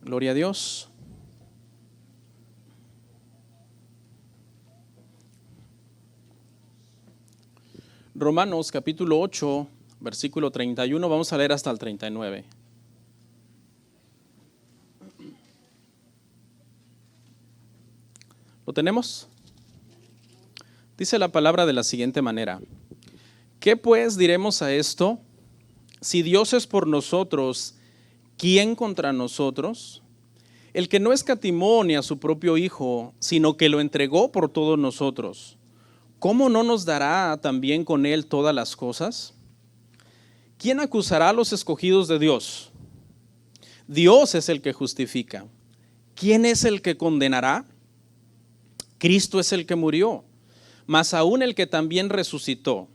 Gloria a Dios. Romanos capítulo 8, versículo 31, vamos a leer hasta el 39. ¿Lo tenemos? Dice la palabra de la siguiente manera: ¿qué pues diremos a esto? Si Dios es por nosotros, ¿quién contra nosotros? El que no escatimó ni a su propio Hijo, sino que lo entregó por todos nosotros, ¿cómo no nos dará también con él todas las cosas? ¿Quién acusará a los escogidos de Dios? Dios es el que justifica. ¿Quién es el que condenará? Cristo es el que murió, mas aún el que también resucitó,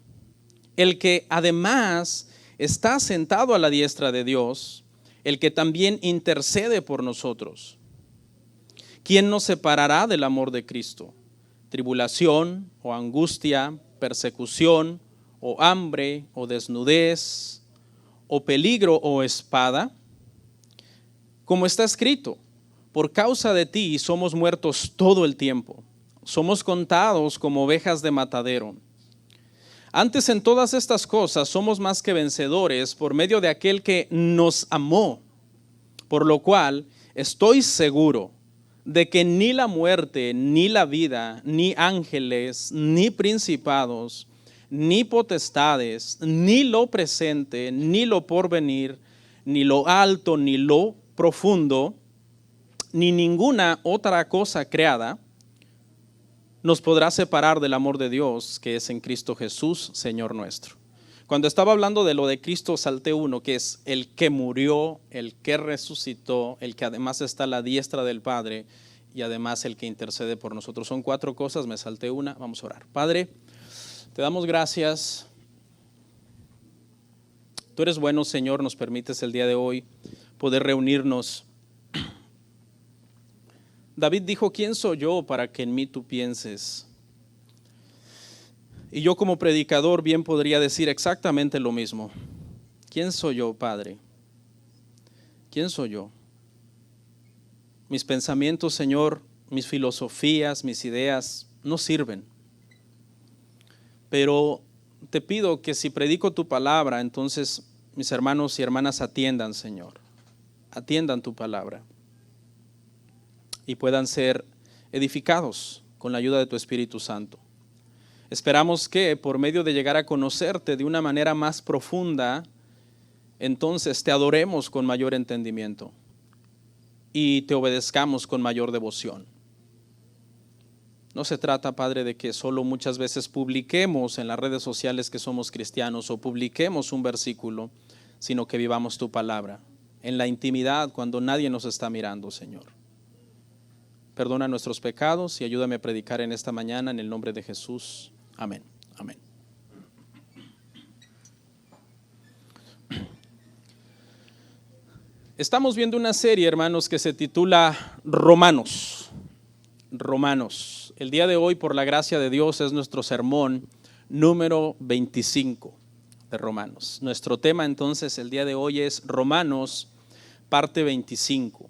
el que además está sentado a la diestra de Dios, el que también intercede por nosotros. ¿Quién nos separará del amor de Cristo? ¿Tribulación o angustia, persecución o hambre o desnudez o peligro o espada? Como está escrito, por causa de ti somos muertos todo el tiempo, somos contados como ovejas de matadero. Antes en todas estas cosas somos más que vencedores por medio de aquel que nos amó, por lo cual estoy seguro de que ni la muerte, ni la vida, ni ángeles, ni principados, ni potestades, ni lo presente, ni lo porvenir, ni lo alto, ni lo profundo, ni ninguna otra cosa creada nos podrá separar del amor de Dios que es en Cristo Jesús, Señor nuestro. Cuando estaba hablando de lo de Cristo, salté uno, que es el que murió, el que resucitó, el que además está a la diestra del Padre y además el que intercede por nosotros. Son 4 cosas, me salté una, vamos a orar. Padre, te damos gracias. Tú eres bueno, Señor, nos permites el día de hoy poder reunirnos. David dijo: ¿quién soy yo para que en mí tú pienses? Y yo como predicador bien podría decir exactamente lo mismo. ¿Quién soy yo, Padre? ¿Quién soy yo? Mis pensamientos, Señor, mis filosofías, mis ideas no sirven. Pero te pido que si predico tu palabra, entonces mis hermanos y hermanas atiendan, Señor. Atiendan tu palabra y puedan ser edificados con la ayuda de tu Espíritu Santo. Esperamos que por medio de llegar a conocerte de una manera más profunda, entonces te adoremos con mayor entendimiento y te obedezcamos con mayor devoción. No se trata, Padre, de que solo muchas veces publiquemos en las redes sociales que somos cristianos o publiquemos un versículo, sino que vivamos tu palabra en la intimidad cuando nadie nos está mirando, Señor. Perdona nuestros pecados y ayúdame a predicar en esta mañana en el nombre de Jesús. Amén. Amén. Estamos viendo una serie, hermanos, que se titula Romanos. Romanos. El día de hoy, por la gracia de Dios, es nuestro sermón número 25 de Romanos. Nuestro tema entonces el día de hoy es Romanos, parte 25.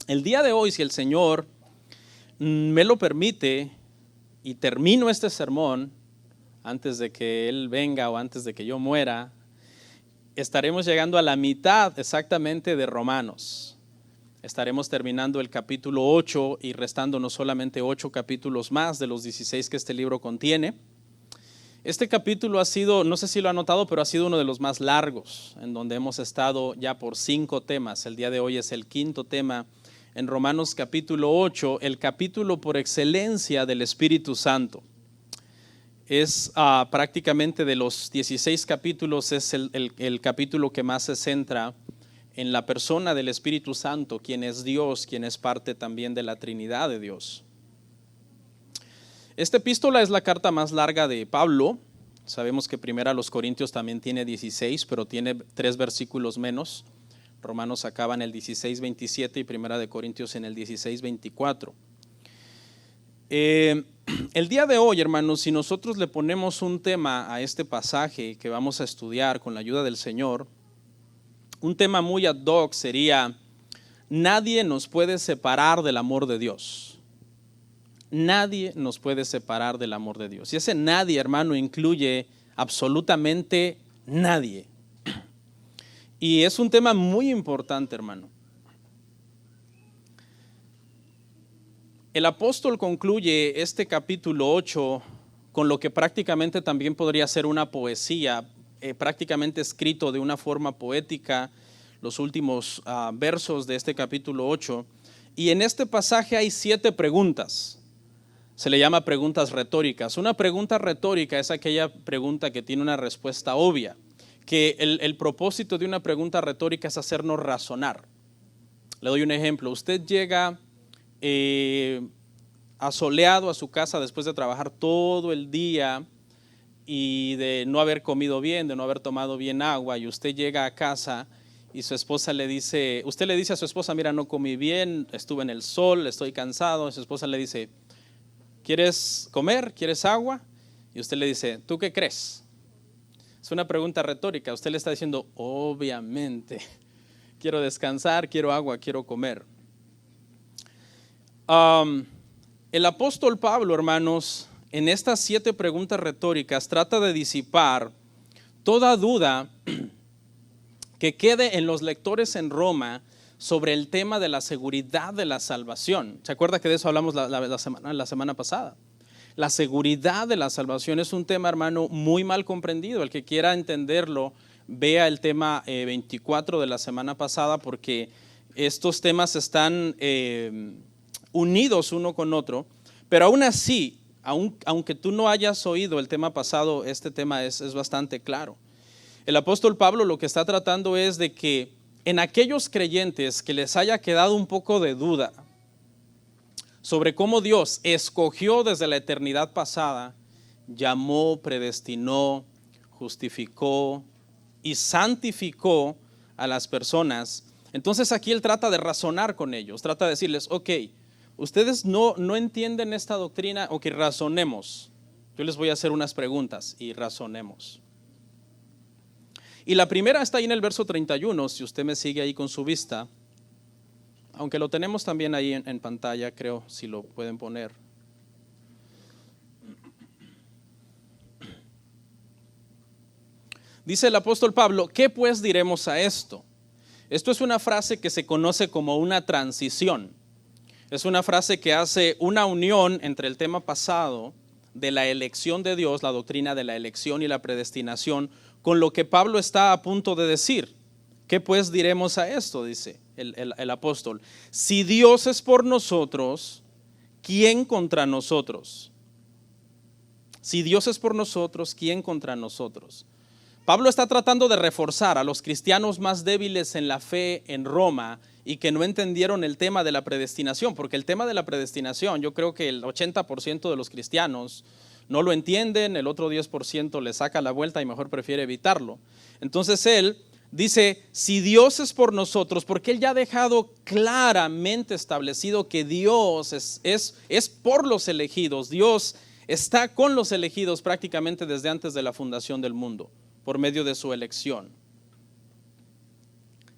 El día de hoy, si el Señor me lo permite y termino este sermón antes de que Él venga o antes de que yo muera, estaremos llegando a la mitad exactamente de Romanos. Estaremos terminando el capítulo 8 y restándonos solamente 8 capítulos más de los 16 que este libro contiene. Este capítulo ha sido, no sé si lo ha notado, pero ha sido uno de los más largos, en donde hemos estado ya por 5 temas. El día de hoy es el 5º tema en Romanos capítulo 8, el capítulo por excelencia del Espíritu Santo. Es prácticamente de los 16 capítulos, es el capítulo que más se centra en la persona del Espíritu Santo, quien es Dios, quien es parte también de la Trinidad de Dios. Esta epístola es la carta más larga de Pablo. Sabemos que Primera a los Corintios también tiene 16, pero tiene 3 versículos menos. Romanos acaba en el 16:27 y Primera de Corintios en el 16:24. El día de hoy, hermanos, si nosotros le ponemos un tema a este pasaje que vamos a estudiar con la ayuda del Señor, un tema muy ad hoc sería nadie nos puede separar del amor de Dios. Nadie nos puede separar del amor de Dios. Y ese nadie, hermano, incluye absolutamente nadie. Y es un tema muy importante, hermano. El apóstol concluye este capítulo 8 con lo que prácticamente también podría ser una poesía, prácticamente escrito de una forma poética, los últimos versos de este capítulo 8. Y en este pasaje hay 7 preguntas. Se le llama preguntas retóricas. Una pregunta retórica es aquella pregunta que tiene una respuesta obvia, que el propósito de una pregunta retórica es hacernos razonar. Le doy un ejemplo. Usted llega asoleado a su casa después de trabajar todo el día y de no haber comido bien, de no haber tomado bien agua, y usted llega a casa y su esposa le dice, usted le dice a su esposa, mira, no comí bien, estuve en el sol, estoy cansado. Y su esposa le dice, ¿quieres comer? ¿Quieres agua? Y usted le dice, ¿tú qué crees? Es una pregunta retórica. Usted le está diciendo, obviamente, quiero descansar, quiero agua, quiero comer. El apóstol Pablo, hermanos, en estas 7 preguntas retóricas trata de disipar toda duda que quede en los lectores en Roma sobre el tema de la seguridad de la salvación. ¿Se acuerda que de eso hablamos la semana pasada? La seguridad de la salvación es un tema, hermano, muy mal comprendido. El que quiera entenderlo, vea el tema 24 de la semana pasada, porque estos temas están unidos uno con otro. Pero aún así, aunque tú no hayas oído el tema pasado, este tema es bastante claro. El apóstol Pablo lo que está tratando es de que en aquellos creyentes que les haya quedado un poco de duda sobre cómo Dios escogió desde la eternidad pasada, llamó, predestinó, justificó y santificó a las personas, entonces aquí él trata de razonar con ellos, trata de decirles, ok, ustedes no entienden esta doctrina, ok, razonemos. Yo les voy a hacer unas preguntas y razonemos. Y la primera está ahí en el verso 31, si usted me sigue ahí con su vista, aunque lo tenemos también ahí en pantalla, creo, si lo pueden poner. Dice el apóstol Pablo, ¿qué pues diremos a esto? Esto es una frase que se conoce como una transición. Es una frase que hace una unión entre el tema pasado de la elección de Dios, la doctrina de la elección y la predestinación, con lo que Pablo está a punto de decir. ¿Qué pues diremos a esto? Dice el apóstol. Si Dios es por nosotros, ¿quién contra nosotros? Si Dios es por nosotros, ¿quién contra nosotros? Pablo está tratando de reforzar a los cristianos más débiles en la fe en Roma y que no entendieron el tema de la predestinación, porque el tema de la predestinación, yo creo que el 80% de los cristianos no lo entienden, el otro 10% le saca la vuelta y mejor prefiere evitarlo. Entonces él dice, si Dios es por nosotros, porque él ya ha dejado claramente establecido que Dios es por los elegidos. Dios está con los elegidos prácticamente desde antes de la fundación del mundo, por medio de su elección.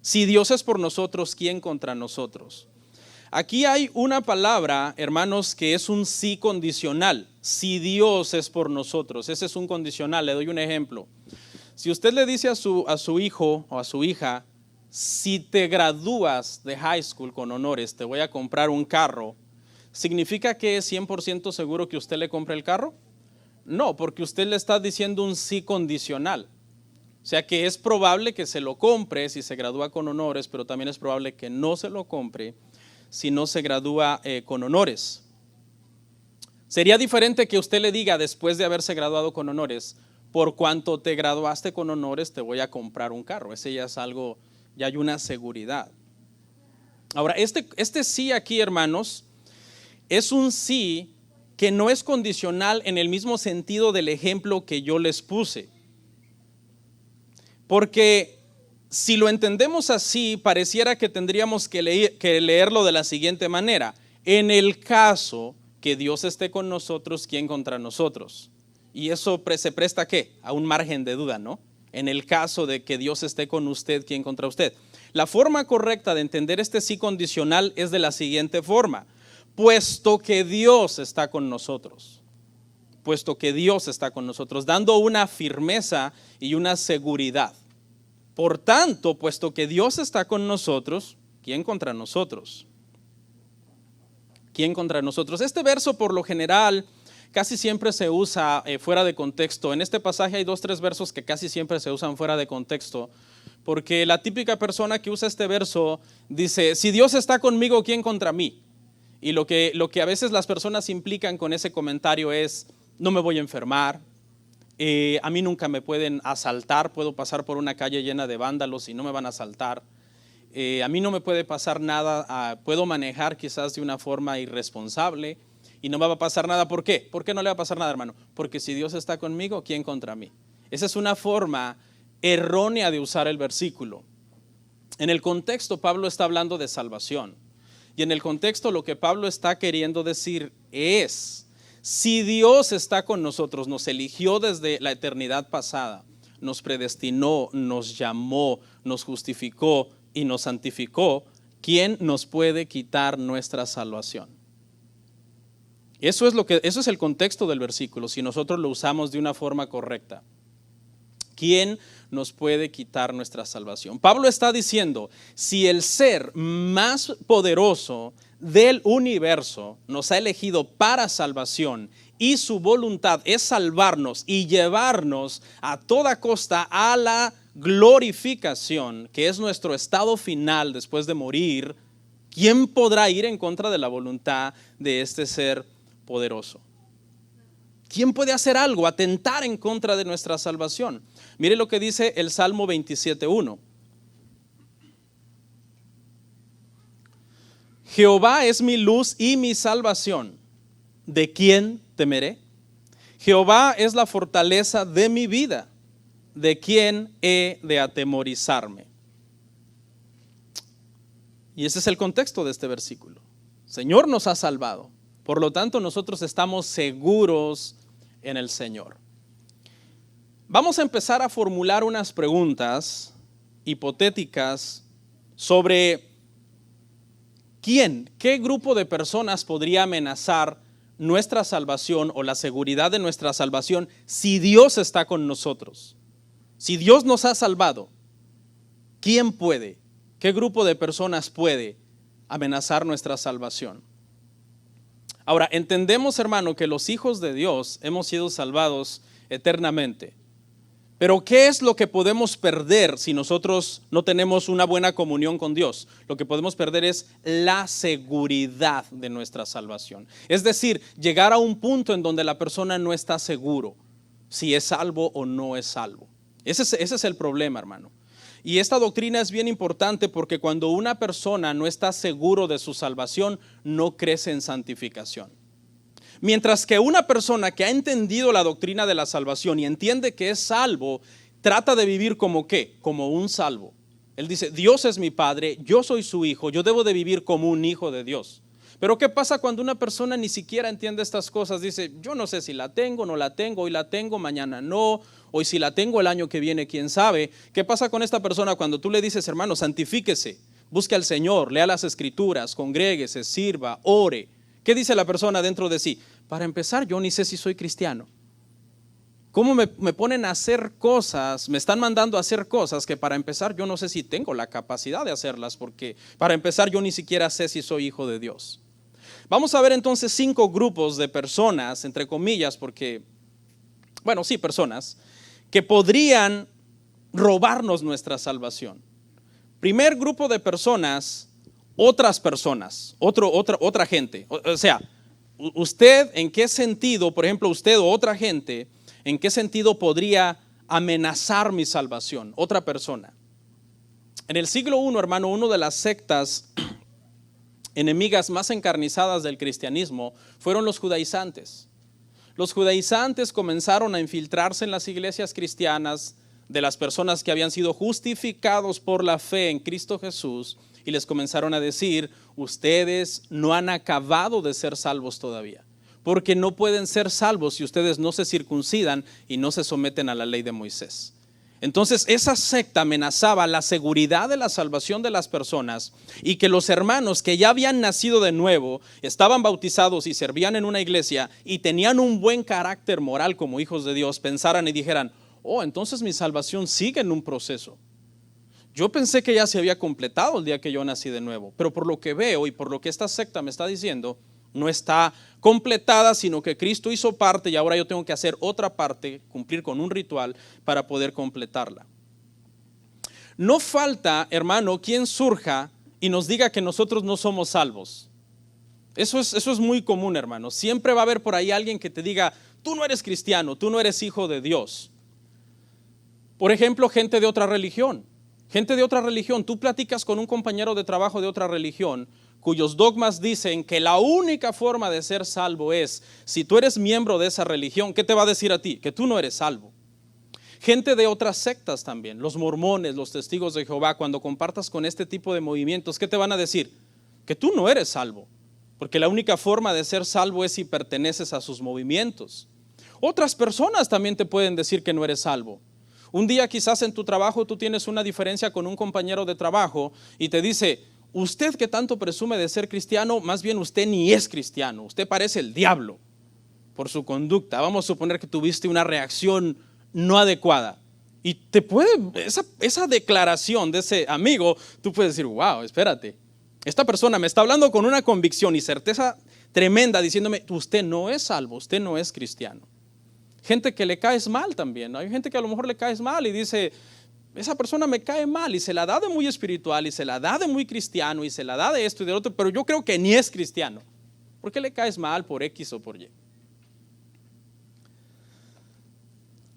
Si Dios es por nosotros, ¿quién contra nosotros? Aquí hay una palabra, hermanos, que es un sí condicional. Si Dios es por nosotros, ese es un condicional. Le doy un ejemplo. Si usted le dice a su hijo o a su hija, si te gradúas de high school con honores, te voy a comprar un carro, ¿significa que es 100% seguro que usted le compre el carro? No, porque usted le está diciendo un sí condicional. O sea que es probable que se lo compre si se gradúa con honores, pero también es probable que no se lo compre si no se gradúa con honores. Sería diferente que usted le diga después de haberse graduado con honores, por cuanto te graduaste con honores te voy a comprar un carro. Ese ya es algo, ya hay una seguridad. Ahora, este sí aquí, hermanos, es un sí que no es condicional en el mismo sentido del ejemplo que yo les puse. Porque si lo entendemos así, pareciera que tendríamos que leerlo de la siguiente manera. En el caso que Dios esté con nosotros, ¿quién contra nosotros? Y eso se presta ¿a qué? A un margen de duda, ¿no? En el caso de que Dios esté con usted, ¿quién contra usted? La forma correcta de entender este sí condicional es de la siguiente forma: puesto que Dios está con nosotros. Puesto que Dios está con nosotros, dando una firmeza y una seguridad. Por tanto, puesto que Dios está con nosotros, ¿quién contra nosotros? ¿Quién contra nosotros? Este verso por lo general casi siempre se usa fuera de contexto. En este pasaje hay 2 o 3 versos que casi siempre se usan fuera de contexto, porque la típica persona que usa este verso dice: si Dios está conmigo, ¿quién contra mí? Y lo que a veces las personas implican con ese comentario es: no me voy a enfermar, a mí nunca me pueden asaltar, puedo pasar por una calle llena de vándalos y no me van a asaltar. A mí no me puede pasar nada, puedo manejar quizás de una forma irresponsable y no me va a pasar nada. ¿Por qué? ¿Por qué no le va a pasar nada, hermano? Porque si Dios está conmigo, ¿quién contra mí? Esa es una forma errónea de usar el versículo. En el contexto, Pablo está hablando de salvación. Y en el contexto lo que Pablo está queriendo decir es: si Dios está con nosotros, nos eligió desde la eternidad pasada, nos predestinó, nos llamó, nos justificó y nos santificó, ¿quién nos puede quitar nuestra salvación? Eso es el contexto del versículo, si nosotros lo usamos de una forma correcta. ¿Quién nos puede quitar nuestra salvación? Pablo está diciendo: si el ser más poderoso del universo nos ha elegido para salvación y su voluntad es salvarnos y llevarnos a toda costa a la glorificación, que es nuestro estado final después de morir, ¿quién podrá ir en contra de la voluntad de este ser poderoso? ¿Quién puede hacer algo, atentar en contra de nuestra salvación? Mire lo que dice el Salmo 27:1. Jehová es mi luz y mi salvación. ¿De quién temeré? Jehová es la fortaleza de mi vida. ¿De quién he de atemorizarme? Y ese es el contexto de este versículo. Señor nos ha salvado. Por lo tanto, nosotros estamos seguros en el Señor. Vamos a empezar a formular unas preguntas hipotéticas sobre qué grupo de personas podría amenazar nuestra salvación o la seguridad de nuestra salvación si Dios está con nosotros. Si Dios nos ha salvado, ¿quién puede? ¿Qué grupo de personas puede amenazar nuestra salvación? Ahora, entendemos, hermano, que los hijos de Dios hemos sido salvados eternamente. Pero ¿qué es lo que podemos perder si nosotros no tenemos una buena comunión con Dios? Lo que podemos perder es la seguridad de nuestra salvación. Es decir, llegar a un punto en donde la persona no está seguro si es salvo o no es salvo. Ese es el problema, hermano. Y esta doctrina es bien importante porque cuando una persona no está seguro de su salvación, no crece en santificación. Mientras que una persona que ha entendido la doctrina de la salvación y entiende que es salvo, trata de vivir como ¿qué? Como un salvo. Él dice: Dios es mi padre, yo soy su hijo, yo debo de vivir como un hijo de Dios. Pero ¿qué pasa cuando una persona ni siquiera entiende estas cosas? Dice: yo no sé si la tengo, no la tengo, hoy la tengo, mañana no, hoy si la tengo, el año que viene, quién sabe. ¿Qué pasa con esta persona cuando tú le dices: hermano, santifíquese, busque al Señor, lea las escrituras, congréguese, sirva, ore? ¿Qué dice la persona dentro de sí? Para empezar, yo ni sé si soy cristiano. ¿Cómo me ponen a hacer cosas? Me están mandando a hacer cosas que para empezar yo no sé si tengo la capacidad de hacerlas, porque para empezar yo ni siquiera sé si soy hijo de Dios. Vamos a ver entonces 5 grupos de personas, entre comillas, porque, bueno, sí, personas que podrían robarnos nuestra salvación. Primer grupo de personas: otras personas, otra gente. O sea, usted, ¿en qué sentido, por ejemplo, usted o otra gente, en qué sentido podría amenazar mi salvación? Otra persona. En el siglo I, hermano, una de las sectas enemigas más encarnizadas del cristianismo fueron los judaizantes. Los judaizantes comenzaron a infiltrarse en las iglesias cristianas de las personas que habían sido justificados por la fe en Cristo Jesús y les comenzaron a decir: ustedes no han acabado de ser salvos todavía, porque no pueden ser salvos si ustedes no se circuncidan y no se someten a la ley de Moisés. Entonces esa secta amenazaba la seguridad de la salvación de las personas y que los hermanos que ya habían nacido de nuevo, estaban bautizados y servían en una iglesia y tenían un buen carácter moral como hijos de Dios, pensaran y dijeran: oh, entonces mi salvación sigue en un proceso. Yo pensé que ya se había completado el día que yo nací de nuevo, pero por lo que veo y por lo que esta secta me está diciendo, no está completada, sino que Cristo hizo parte y ahora yo tengo que hacer otra parte, cumplir con un ritual para poder completarla. No falta, hermano, quien surja y nos diga que nosotros no somos salvos. Eso es muy común, hermano. Siempre va a haber por ahí alguien que te diga: tú no eres cristiano, tú no eres hijo de Dios. Por ejemplo, gente de otra religión. Tú platicas con un compañero de trabajo de otra religión, cuyos dogmas dicen que la única forma de ser salvo es si tú eres miembro de esa religión. ¿Qué te va a decir a ti? Que tú no eres salvo. Gente de otras sectas también, los mormones, los testigos de Jehová, cuando compartas con este tipo de movimientos, ¿qué te van a decir? Que tú no eres salvo, porque la única forma de ser salvo es si perteneces a sus movimientos. Otras personas también te pueden decir que no eres salvo. Un día quizás en tu trabajo tú tienes una diferencia con un compañero de trabajo y te dice: usted que tanto presume de ser cristiano, más bien usted ni es cristiano, usted parece el diablo por su conducta. Vamos a suponer que tuviste una reacción no adecuada y te puede, esa declaración de ese amigo, tú puedes decir: wow, espérate, esta persona me está hablando con una convicción y certeza tremenda diciéndome: usted no es salvo, usted no es cristiano. Gente que le caes mal también. Hay gente que a lo mejor le caes mal y dice: esa persona me cae mal, y se la da de muy espiritual y se la da de muy cristiano y se la da de esto y de otro, pero yo creo que ni es cristiano. ¿Por qué le caes mal? Por X o por Y.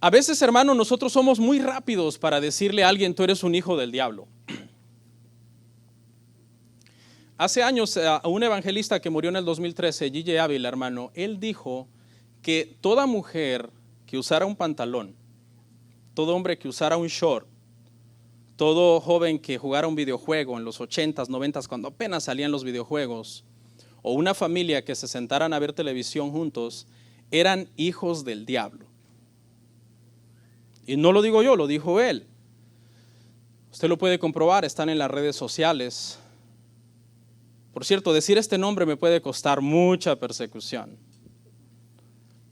A veces, hermano, nosotros somos muy rápidos para decirle a alguien: tú eres un hijo del diablo. Hace años, a un evangelista que murió en el 2013, G.J. Ávila, hermano, él dijo que toda mujer que usara un pantalón, todo hombre que usara un short, todo joven que jugara un videojuego en los 80s, 90s, cuando apenas salían los videojuegos, o una familia que se sentaran a ver televisión juntos, eran hijos del diablo. Y no lo digo yo, lo dijo él. Usted lo puede comprobar, están en las redes sociales. Por cierto, decir este nombre me puede costar mucha persecución.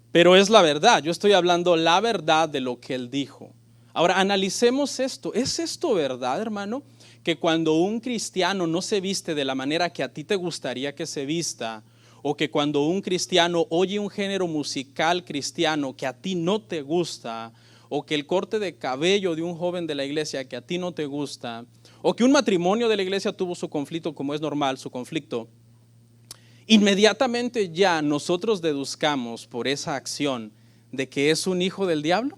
Pero es la verdad, yo estoy hablando la verdad de lo que él dijo. Ahora analicemos esto. ¿Es esto verdad, hermano? Que cuando un cristiano no se viste de la manera que a ti te gustaría que se vista, o que cuando un cristiano oye un género musical cristiano que a ti no te gusta, o que el corte de cabello de un joven de la iglesia que a ti no te gusta, o que un matrimonio de la iglesia tuvo su conflicto, como es normal, su conflicto, inmediatamente ya nosotros deduzcamos por esa acción de que es un hijo del diablo?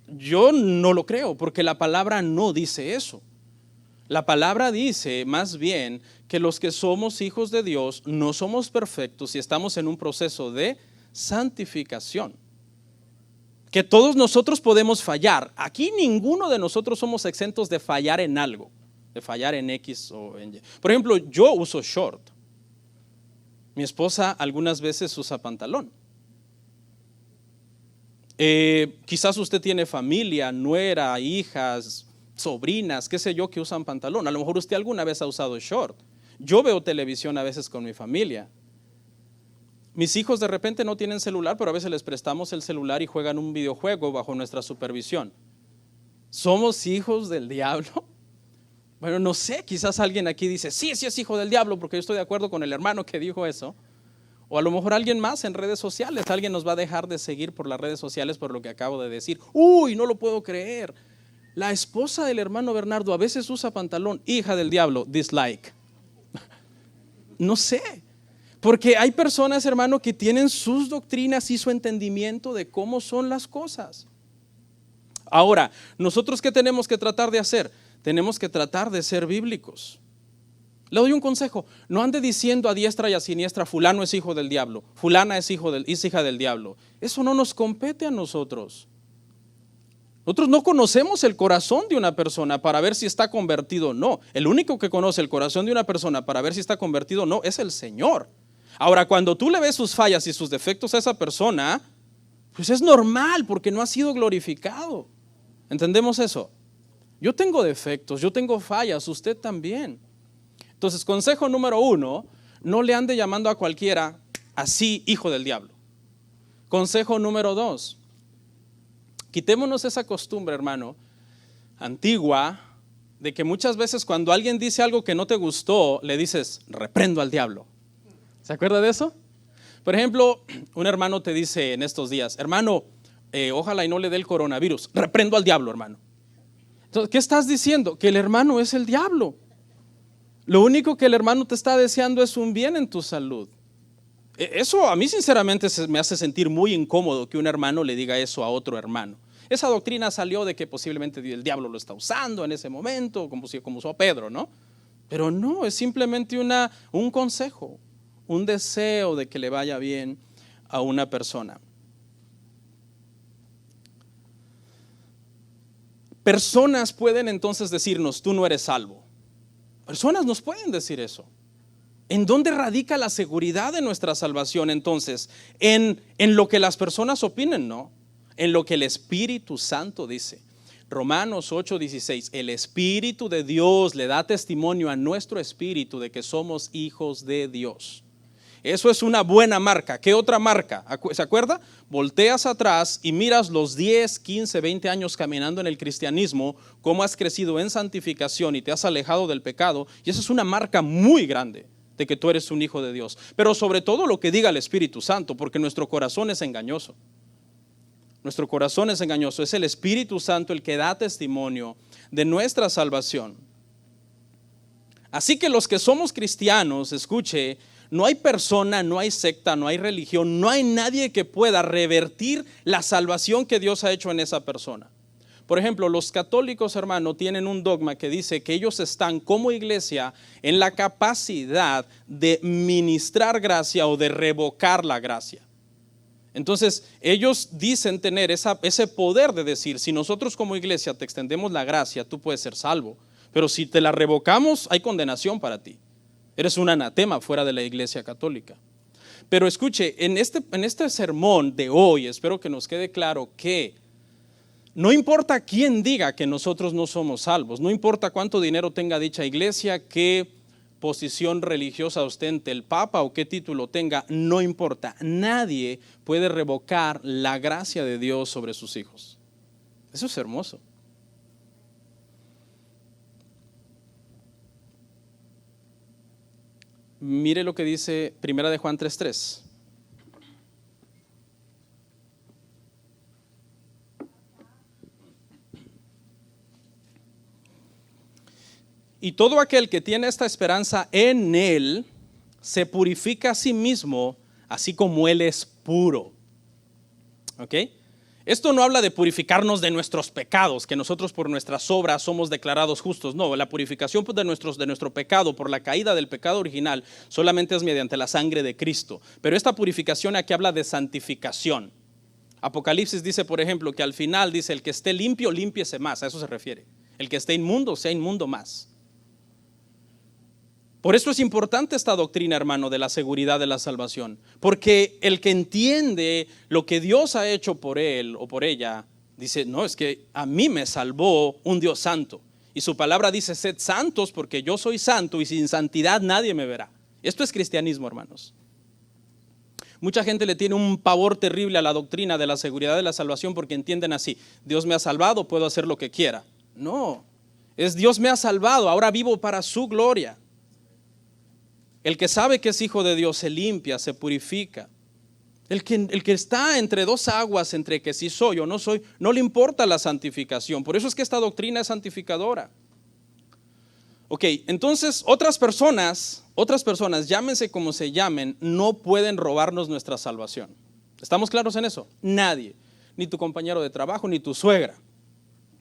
Yo no lo creo, porque la palabra no dice eso. La palabra dice más bien que los que somos hijos de Dios no somos perfectos y estamos en un proceso de santificación. Que todos nosotros podemos fallar. Aquí ninguno de nosotros somos exentos de fallar en algo, de fallar en X o en Y. Por ejemplo, yo uso short. Mi esposa algunas veces usa pantalón. Quizás usted tiene familia, nuera, hijas, sobrinas, qué sé yo, que usan pantalón. A lo mejor usted alguna vez ha usado short. Yo veo televisión a veces con mi familia. Mis hijos de repente no tienen celular, pero a veces les prestamos el celular y juegan un videojuego bajo nuestra supervisión. ¿Somos hijos del diablo? Bueno, no sé, quizás alguien aquí dice: sí es hijo del diablo, porque yo estoy de acuerdo con el hermano que dijo eso. O a lo mejor alguien más en redes sociales, alguien nos va a dejar de seguir por las redes sociales por lo que acabo de decir. Uy, no lo puedo creer. La esposa del hermano Bernardo a veces usa pantalón. Hija del diablo, dislike. No sé, porque hay personas, hermano, que tienen sus doctrinas y su entendimiento de cómo son las cosas. Ahora, ¿nosotros qué tenemos que tratar de hacer? Tenemos que tratar de ser bíblicos. Le doy un consejo: no ande diciendo a diestra y a siniestra: fulano es hijo del diablo, fulana es hija del diablo. Eso no nos compete a nosotros. Nosotros no conocemos el corazón de una persona para ver si está convertido o no. El único que conoce el corazón de una persona para ver si está convertido o no es el Señor. Ahora, cuando tú le ves sus fallas y sus defectos a esa persona, pues es normal, porque no ha sido glorificado. ¿Entendemos eso? Yo tengo defectos, yo tengo fallas, usted también. Entonces, consejo número 1, no le ande llamando a cualquiera así, hijo del diablo. Consejo número 2, quitémonos esa costumbre, hermano, antigua, de que muchas veces cuando alguien dice algo que no te gustó, le dices, reprendo al diablo. ¿Se acuerda de eso? Por ejemplo, un hermano te dice en estos días, hermano, ojalá y no le dé el coronavirus, reprendo al diablo, hermano. Entonces, ¿qué estás diciendo? Que el hermano es el diablo. Lo único que el hermano te está deseando es un bien en tu salud. Eso a mí sinceramente me hace sentir muy incómodo que un hermano le diga eso a otro hermano. Esa doctrina salió de que posiblemente el diablo lo está usando en ese momento, como usó a Pedro, ¿no? Pero no, es simplemente un consejo, un deseo de que le vaya bien a una persona. Personas pueden entonces decirnos, tú no eres salvo. Personas nos pueden decir eso. ¿En dónde radica la seguridad de nuestra salvación entonces? En lo que las personas opinen, ¿no? En lo que el Espíritu Santo dice. Romanos 8:16, el Espíritu de Dios le da testimonio a nuestro espíritu de que somos hijos de Dios. Eso es una buena marca. ¿Qué otra marca? ¿Se acuerda? Volteas atrás y miras los 10, 15, 20 años caminando en el cristianismo, cómo has crecido en santificación y te has alejado del pecado. Y esa es una marca muy grande de que tú eres un hijo de Dios. Pero sobre todo lo que diga el Espíritu Santo, porque nuestro corazón es engañoso. Nuestro corazón es engañoso. Es el Espíritu Santo el que da testimonio de nuestra salvación. Así que los que somos cristianos, escuche, no hay persona, no hay secta, no hay religión, no hay nadie que pueda revertir la salvación que Dios ha hecho en esa persona. Por ejemplo, los católicos, hermano, tienen un dogma que dice que ellos están como iglesia en la capacidad de ministrar gracia o de revocar la gracia. Entonces, ellos dicen tener ese poder de decir, si nosotros como iglesia te extendemos la gracia, tú puedes ser salvo. Pero si te la revocamos, hay condenación para ti. Eres un anatema fuera de la iglesia católica. Pero escuche, en este sermón de hoy, espero que nos quede claro que no importa quién diga que nosotros no somos salvos, no importa cuánto dinero tenga dicha iglesia, qué posición religiosa ostente el Papa o qué título tenga, no importa. Nadie puede revocar la gracia de Dios sobre sus hijos. Eso es hermoso. Mire lo que dice 1 de Juan 3:3. Y todo aquel que tiene esta esperanza en Él, se purifica a sí mismo, así como Él es puro. ¿Ok? Esto no habla de purificarnos de nuestros pecados, que nosotros por nuestras obras somos declarados justos. No, la purificación de nuestro pecado por la caída del pecado original solamente es mediante la sangre de Cristo. Pero esta purificación aquí habla de santificación. Apocalipsis dice, por ejemplo, que al final dice, el que esté limpio, límpiese más. A eso se refiere. El que esté inmundo, sea inmundo más. Por eso es importante esta doctrina, hermano, de la seguridad de la salvación. Porque el que entiende lo que Dios ha hecho por él o por ella, dice, no, es que a mí me salvó un Dios santo. Y su palabra dice, sed santos porque yo soy santo y sin santidad nadie me verá. Esto es cristianismo, hermanos. Mucha gente le tiene un pavor terrible a la doctrina de la seguridad de la salvación porque entienden así, Dios me ha salvado, puedo hacer lo que quiera. No, es Dios me ha salvado, ahora vivo para su gloria. El que sabe que es hijo de Dios se limpia, se purifica. El que está entre dos aguas, entre que sí soy o no soy, no le importa la santificación. Por eso es que esta doctrina es santificadora. Ok, entonces otras personas, llámense como se llamen, no pueden robarnos nuestra salvación. ¿Estamos claros en eso? Nadie, ni tu compañero de trabajo, ni tu suegra,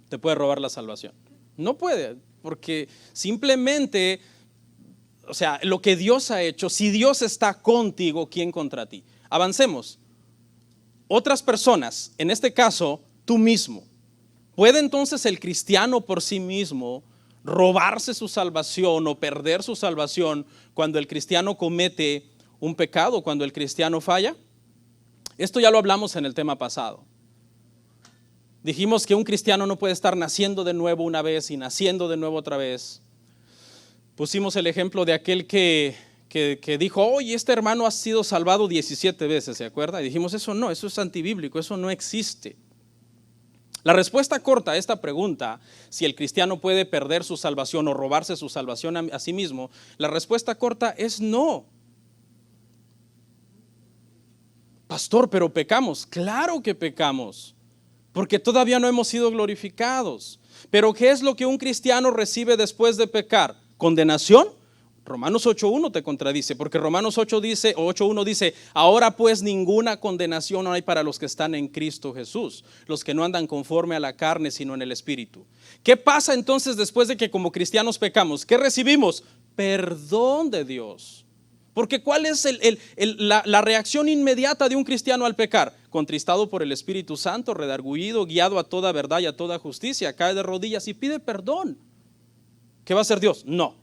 te puede robar la salvación. No puede, porque simplemente... O sea, lo que Dios ha hecho, si Dios está contigo, ¿quién contra ti? Avancemos. Otras personas, en este caso, tú mismo. ¿Puede entonces el cristiano por sí mismo robarse su salvación o perder su salvación cuando el cristiano comete un pecado, cuando el cristiano falla? Esto ya lo hablamos en el tema pasado. Dijimos que un cristiano no puede estar naciendo de nuevo una vez y naciendo de nuevo otra vez. Pusimos el ejemplo de aquel que dijo, oye, este hermano ha sido salvado 17 veces, ¿se acuerda? Y dijimos, eso es antibíblico, eso no existe. La respuesta corta a esta pregunta, si el cristiano puede perder su salvación o robarse su salvación a sí mismo, la respuesta corta es no. Pastor, pero pecamos. Claro que pecamos, porque todavía no hemos sido glorificados. Pero ¿qué es lo que un cristiano recibe después de pecar? ¿Condenación? Romanos 8.1 te contradice, porque Romanos 8.1 dice, ahora pues ninguna condenación hay para los que están en Cristo Jesús, los que no andan conforme a la carne, sino en el Espíritu. ¿Qué pasa entonces después de que como cristianos pecamos? ¿Qué recibimos? Perdón de Dios. Porque ¿cuál es la reacción inmediata de un cristiano al pecar? Contristado por el Espíritu Santo, redargüido, guiado a toda verdad y a toda justicia, cae de rodillas y pide perdón. ¿Qué va a hacer Dios? No,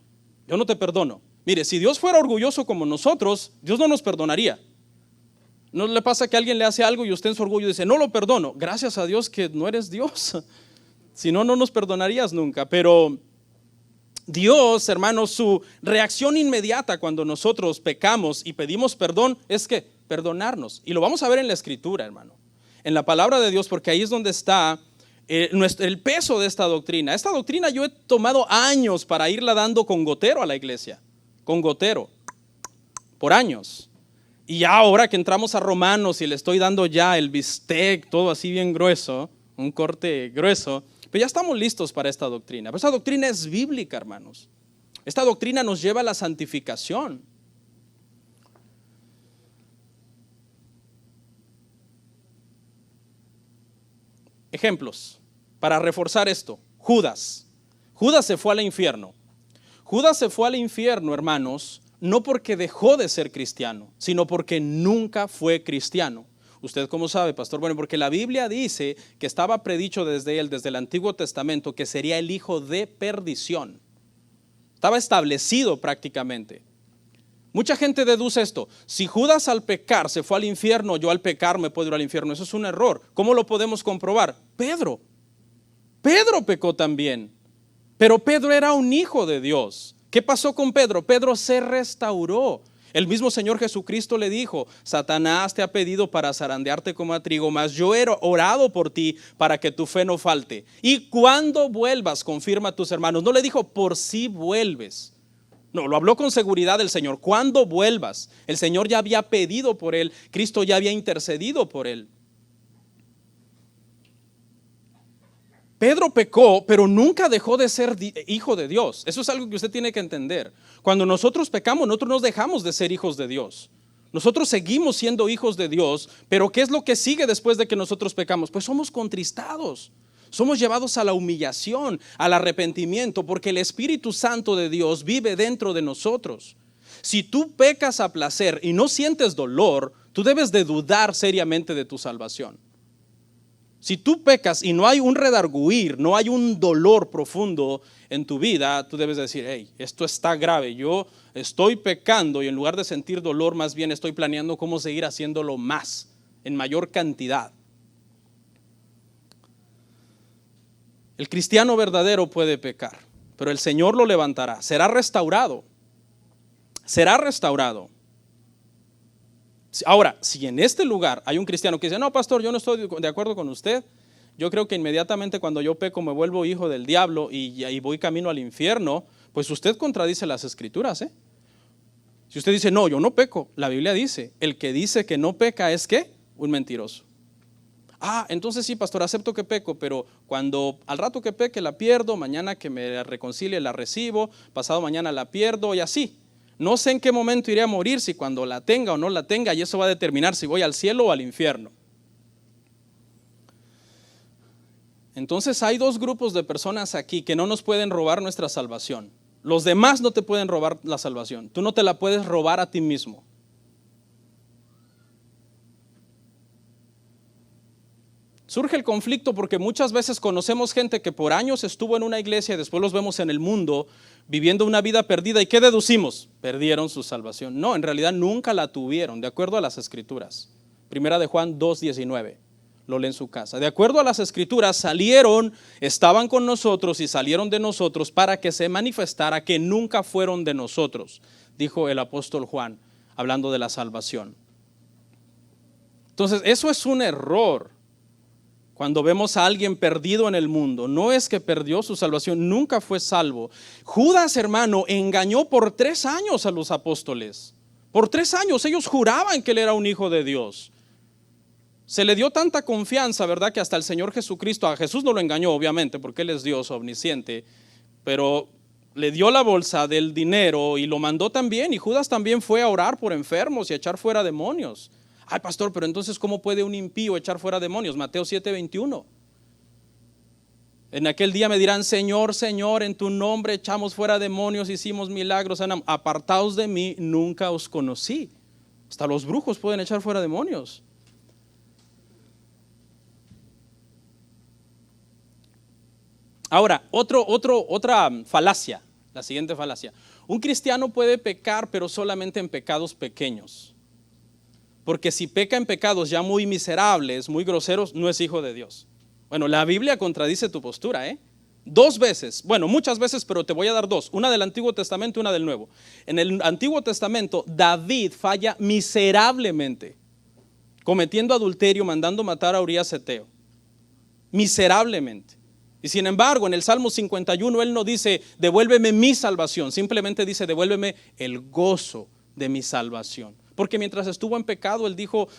yo no te perdono. Mire, si Dios fuera orgulloso como nosotros, Dios no nos perdonaría. ¿No le pasa que alguien le hace algo y usted en su orgullo dice, no lo perdono? Gracias a Dios que no eres Dios. Si no, no nos perdonarías nunca. Pero Dios, hermanos, su reacción inmediata cuando nosotros pecamos y pedimos perdón es que perdonarnos. Y lo vamos a ver en la Escritura, hermano, en la palabra de Dios, porque ahí es donde está el peso de esta doctrina. Esta doctrina yo he tomado años para irla dando con gotero a la iglesia, con gotero, por años. Y ya ahora que entramos a Romanos y le estoy dando ya el bistec, todo así bien grueso, un corte grueso, pero ya estamos listos para esta doctrina. Pero esta doctrina es bíblica, hermanos. Esta doctrina nos lleva a la santificación. Ejemplos para reforzar esto. Judas se fue al infierno. Judas se fue al infierno, hermanos, no porque dejó de ser cristiano, sino porque nunca fue cristiano. ¿Usted cómo sabe, pastor? Bueno, porque la Biblia dice que estaba predicho desde el Antiguo Testamento, que sería el hijo de perdición. Estaba establecido prácticamente. Mucha gente deduce esto: si Judas al pecar se fue al infierno, yo al pecar me puedo ir al infierno. Eso es un error. ¿Cómo lo podemos comprobar? Pedro pecó también, pero Pedro era un hijo de Dios. ¿Qué pasó con Pedro? Pedro se restauró. El mismo Señor Jesucristo le dijo: Satanás te ha pedido para zarandearte como a trigo, mas yo he orado por ti para que tu fe no falte. Y cuando vuelvas, confirma a tus hermanos. No le dijo por si vuelves. No, lo habló con seguridad el Señor. Cuando vuelvas, el Señor ya había pedido por él. Cristo ya había intercedido por él. Pedro pecó, pero nunca dejó de ser hijo de Dios. Eso es algo que usted tiene que entender. Cuando nosotros pecamos, nosotros no dejamos de ser hijos de Dios. Nosotros seguimos siendo hijos de Dios, pero ¿qué es lo que sigue después de que nosotros pecamos? Pues somos contristados. Somos llevados a la humillación, al arrepentimiento, porque el Espíritu Santo de Dios vive dentro de nosotros. Si tú pecas a placer y no sientes dolor, tú debes de dudar seriamente de tu salvación. Si tú pecas y no hay un redarguir, no hay un dolor profundo en tu vida, tú debes decir: hey, esto está grave, yo estoy pecando, y en lugar de sentir dolor, más bien estoy planeando cómo seguir haciéndolo más, en mayor cantidad. El cristiano verdadero puede pecar, pero el Señor lo levantará, será restaurado. Será restaurado. Ahora, si en este lugar hay un cristiano que dice: no, pastor, yo no estoy de acuerdo con usted, yo creo que inmediatamente cuando yo peco me vuelvo hijo del diablo y voy camino al infierno, pues usted contradice las Escrituras, ¿eh? Si usted dice: no, yo no peco, la Biblia dice: el que dice que no peca es ¿qué? Un mentiroso. Entonces sí, pastor, acepto que peco, pero cuando al rato que peque la pierdo, mañana que me reconcilie la recibo, pasado mañana la pierdo y así. No sé en qué momento iré a morir, si cuando la tenga o no la tenga, y eso va a determinar si voy al cielo o al infierno. Entonces hay dos grupos de personas aquí que no nos pueden robar nuestra salvación. Los demás no te pueden robar la salvación. Tú no te la puedes robar a ti mismo. Surge el conflicto porque muchas veces conocemos gente que por años estuvo en una iglesia y después los vemos en el mundo viviendo una vida perdida. ¿Y qué deducimos? Perdieron su salvación. No, en realidad nunca la tuvieron, de acuerdo a las Escrituras. Primera de Juan 2:19. lo lee en su casa. De acuerdo a las Escrituras, salieron, estaban con nosotros y salieron de nosotros para que se manifestara que nunca fueron de nosotros, dijo el apóstol Juan, hablando de la salvación. Entonces, eso es un error. Cuando vemos a alguien perdido en el mundo, no es que perdió su salvación, nunca fue salvo. Judas, hermano, engañó por 3 años a los apóstoles. Por 3 años ellos juraban que él era un hijo de Dios. Se le dio tanta confianza, ¿verdad? Que hasta el Señor Jesucristo, a Jesús no lo engañó obviamente porque Él es Dios omnisciente, pero le dio la bolsa del dinero y lo mandó también, y Judas también fue a orar por enfermos y a echar fuera demonios. Ay, pastor, pero entonces ¿cómo puede un impío echar fuera demonios? Mateo 7:21. En aquel día me dirán, Señor, Señor, en tu nombre echamos fuera demonios, hicimos milagros, apartaos de mí, nunca os conocí. Hasta los brujos pueden echar fuera demonios. Ahora, otra falacia, la siguiente falacia. Un cristiano puede pecar, pero solamente en pecados pequeños. Porque si peca en pecados ya muy miserables, muy groseros, no es hijo de Dios. Bueno, la Biblia contradice tu postura, 2 veces, bueno, muchas veces, pero te voy a dar 2. Una del Antiguo Testamento y una del Nuevo. En el Antiguo Testamento, David falla miserablemente, cometiendo adulterio, mandando matar a Urías Eteo. Miserablemente. Y sin embargo, en el Salmo 51, él no dice, devuélveme mi salvación, simplemente dice, devuélveme el gozo de mi salvación. Porque mientras estuvo en pecado, él dijo,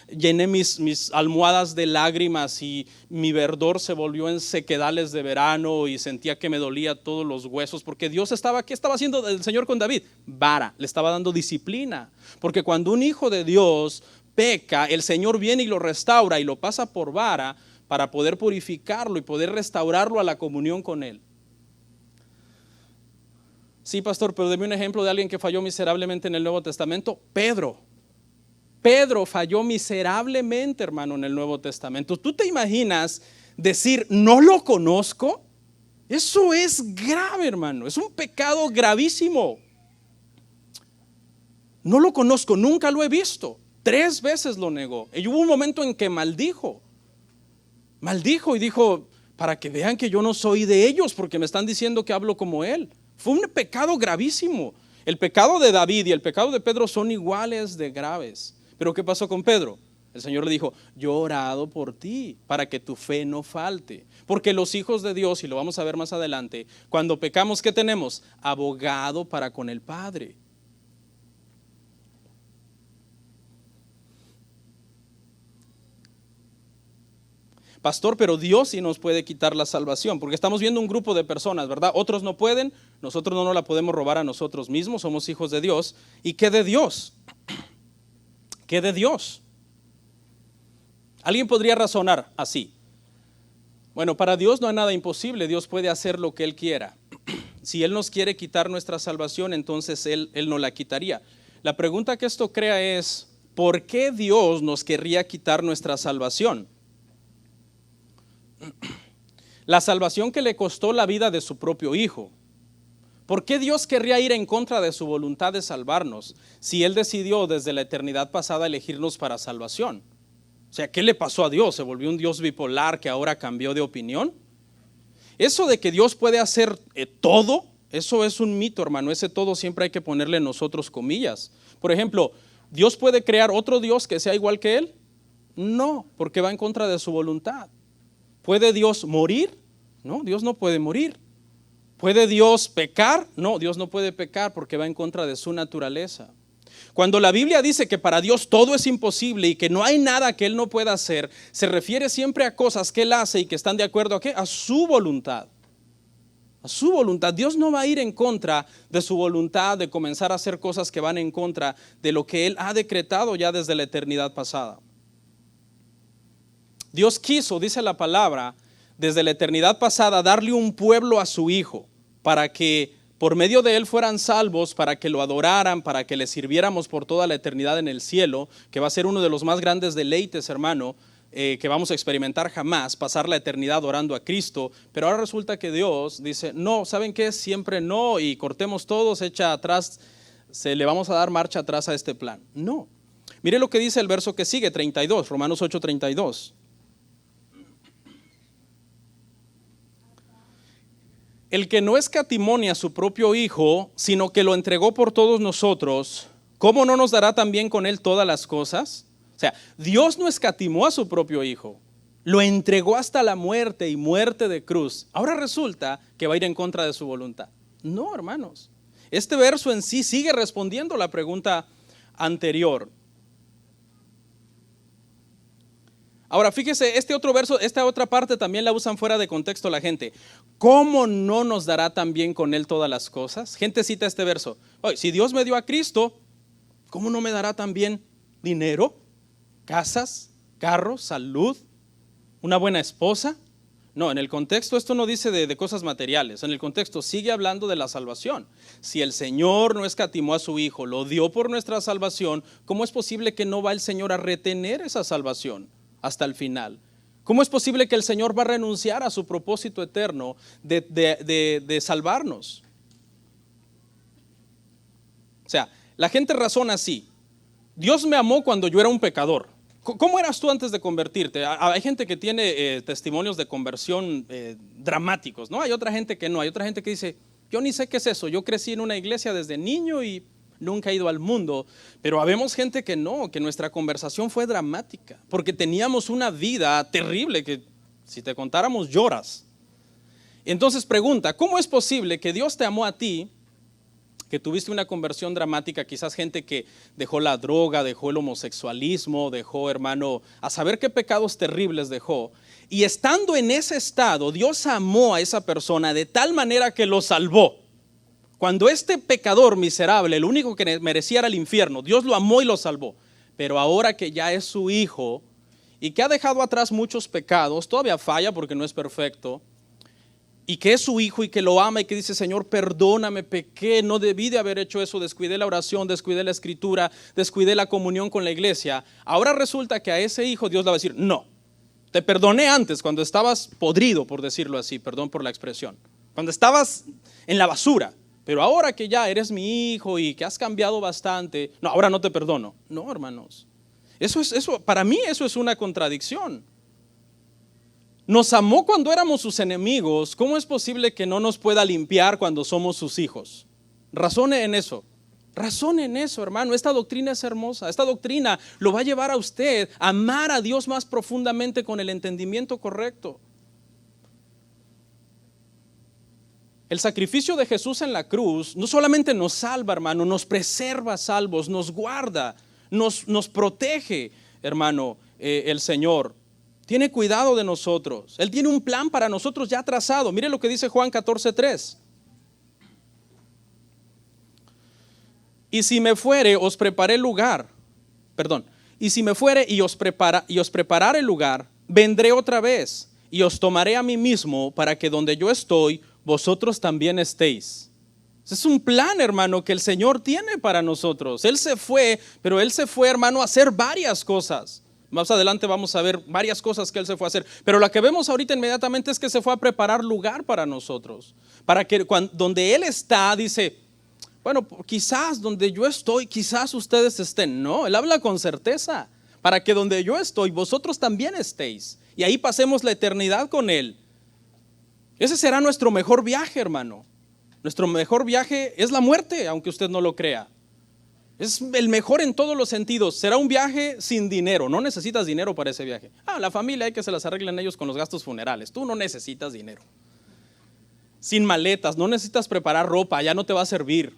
llené mis almohadas de lágrimas y mi verdor se volvió en sequedales de verano y sentía que me dolía todos los huesos. Porque Dios ¿qué estaba haciendo el Señor con David? Vara, le estaba dando disciplina. Porque cuando un hijo de Dios peca, el Señor viene y lo restaura y lo pasa por vara para poder purificarlo y poder restaurarlo a la comunión con Él. Sí, pastor, pero deme un ejemplo de alguien que falló miserablemente en el Nuevo Testamento. Pedro falló miserablemente, hermano, en el Nuevo Testamento. ¿Tú te imaginas decir, no lo conozco? Eso es grave, hermano, es un pecado gravísimo. No lo conozco, nunca lo he visto. 3 veces lo negó. Y hubo un momento en que maldijo y dijo, para que vean que yo no soy de ellos, porque me están diciendo que hablo como él. Fue un pecado gravísimo. El pecado de David y el pecado de Pedro son iguales de graves. Pero ¿qué pasó con Pedro? El Señor le dijo, yo he orado por ti para que tu fe no falte. Porque los hijos de Dios, y lo vamos a ver más adelante, cuando pecamos, ¿qué tenemos? Abogado para con el Padre. Pastor, pero Dios sí nos puede quitar la salvación, porque estamos viendo un grupo de personas, ¿verdad? Otros no pueden, nosotros no nos la podemos robar a nosotros mismos, somos hijos de Dios. ¿Y qué de Dios? ¿Qué de Dios? Alguien podría razonar así. Bueno, para Dios no hay nada imposible, Dios puede hacer lo que Él quiera. Si Él nos quiere quitar nuestra salvación, entonces Él nos la quitaría. La pregunta que esto crea es, ¿por qué Dios nos querría quitar nuestra salvación? La salvación que le costó la vida de su propio Hijo. ¿Por qué Dios querría ir en contra de su voluntad de salvarnos si Él decidió desde la eternidad pasada elegirnos para salvación? O sea, ¿qué le pasó a Dios? ¿Se volvió un Dios bipolar que ahora cambió de opinión? Eso de que Dios puede hacer todo, eso es un mito, hermano. Ese todo siempre hay que ponerle nosotros comillas. Por ejemplo, ¿Dios puede crear otro Dios que sea igual que Él? No, porque va en contra de su voluntad. ¿Puede Dios morir? No, Dios no puede morir. ¿Puede Dios pecar? No, Dios no puede pecar porque va en contra de su naturaleza. Cuando la Biblia dice que para Dios todo es imposible y que no hay nada que Él no pueda hacer, se refiere siempre a cosas que Él hace y que están de acuerdo ¿a qué? A su voluntad. A su voluntad. Dios no va a ir en contra de su voluntad de comenzar a hacer cosas que van en contra de lo que Él ha decretado ya desde la eternidad pasada. Dios quiso, dice la palabra, desde la eternidad pasada darle un pueblo a su Hijo para que por medio de Él fueran salvos, para que lo adoraran, para que le sirviéramos por toda la eternidad en el cielo, que va a ser uno de los más grandes deleites, hermano, que vamos a experimentar jamás, pasar la eternidad orando a Cristo. Pero ahora resulta que Dios dice, no, ¿saben qué? Siempre no, y cortemos todos, echa atrás, le vamos a dar marcha atrás a este plan. No. Mire lo que dice el verso que sigue, 32, Romanos 8:32. El que no escatimó a su propio Hijo, sino que lo entregó por todos nosotros, ¿cómo no nos dará también con él todas las cosas? O sea, Dios no escatimó a su propio Hijo, lo entregó hasta la muerte y muerte de cruz. Ahora resulta que va a ir en contra de su voluntad. No, hermanos. Este verso en sí sigue respondiendo la pregunta anterior. Ahora fíjese, este otro verso, esta otra parte también la usan fuera de contexto la gente. ¿Cómo no nos dará también con él todas las cosas? Gente cita este verso. Oye, si Dios me dio a Cristo, ¿cómo no me dará también dinero, casas, carros, salud, una buena esposa? No, en el contexto esto no dice de cosas materiales. En el contexto sigue hablando de la salvación. Si el Señor no escatimó a su Hijo, lo dio por nuestra salvación, ¿cómo es posible que no va el Señor a retener esa salvación hasta el final? ¿Cómo es posible que el Señor va a renunciar a su propósito eterno de salvarnos? O sea, la gente razona así. Dios me amó cuando yo era un pecador. ¿Cómo eras tú antes de convertirte? Hay gente que tiene testimonios de conversión dramáticos, ¿no? Hay otra gente que no. Hay otra gente que dice, yo ni sé qué es eso. Yo crecí en una iglesia desde niño y nunca he ido al mundo. Pero habemos gente que no, que nuestra conversación fue dramática, porque teníamos una vida terrible que si te contáramos lloras. Entonces pregunta, ¿cómo es posible que Dios te amó a ti, que tuviste una conversión dramática, quizás gente que dejó la droga, dejó el homosexualismo, dejó, hermano, a saber qué pecados terribles dejó, y estando en ese estado, Dios amó a esa persona de tal manera que lo salvó? Cuando este pecador miserable, el único que merecía era el infierno, Dios lo amó y lo salvó. Pero ahora que ya es su hijo y que ha dejado atrás muchos pecados, todavía falla porque no es perfecto, y que es su hijo y que lo ama y que dice, Señor, perdóname, pequé, no debí de haber hecho eso, descuidé la oración, descuidé la escritura, descuidé la comunión con la iglesia. Ahora resulta que a ese hijo Dios le va a decir, no, te perdoné antes cuando estabas podrido, por decirlo así, perdón por la expresión, cuando estabas en la basura, pero ahora que ya eres mi hijo y que has cambiado bastante, no, ahora no te perdono. No, hermanos, para mí eso es una contradicción. Nos amó cuando éramos sus enemigos. ¿Cómo es posible que no nos pueda limpiar cuando somos sus hijos? Razone en eso. Razone en eso, hermano. Esta doctrina es hermosa. Esta doctrina lo va a llevar a usted a amar a Dios más profundamente con el entendimiento correcto. El sacrificio de Jesús en la cruz no solamente nos salva, hermano, nos preserva salvos, nos guarda, nos protege, hermano, el Señor. Tiene cuidado de nosotros. Él tiene un plan para nosotros ya trazado. Mire lo que dice Juan 14:3. Y si me fuere, os preparé lugar. Perdón. Y si me fuere y os preparare lugar, vendré otra vez y os tomaré a mí mismo para que donde yo estoy, vosotros también estéis. Ese es un plan, hermano, que el Señor tiene para nosotros. Él se fue, pero Él se fue, hermano, a hacer varias cosas. Más adelante vamos a ver varias cosas que Él se fue a hacer. Pero la que vemos ahorita inmediatamente es que se fue a preparar lugar para nosotros. Para que donde Él está, dice, bueno, quizás donde yo estoy, quizás ustedes estén. No, Él habla con certeza. Para que donde yo estoy, vosotros también estéis. Y ahí pasemos la eternidad con Él. Ese será nuestro mejor viaje, hermano. Nuestro mejor viaje es la muerte, aunque usted no lo crea. Es el mejor en todos los sentidos. Será un viaje sin dinero. No necesitas dinero para ese viaje. La familia hay que se las arreglen ellos con los gastos funerales. Tú no necesitas dinero. Sin maletas, no necesitas preparar ropa, ya no te va a servir.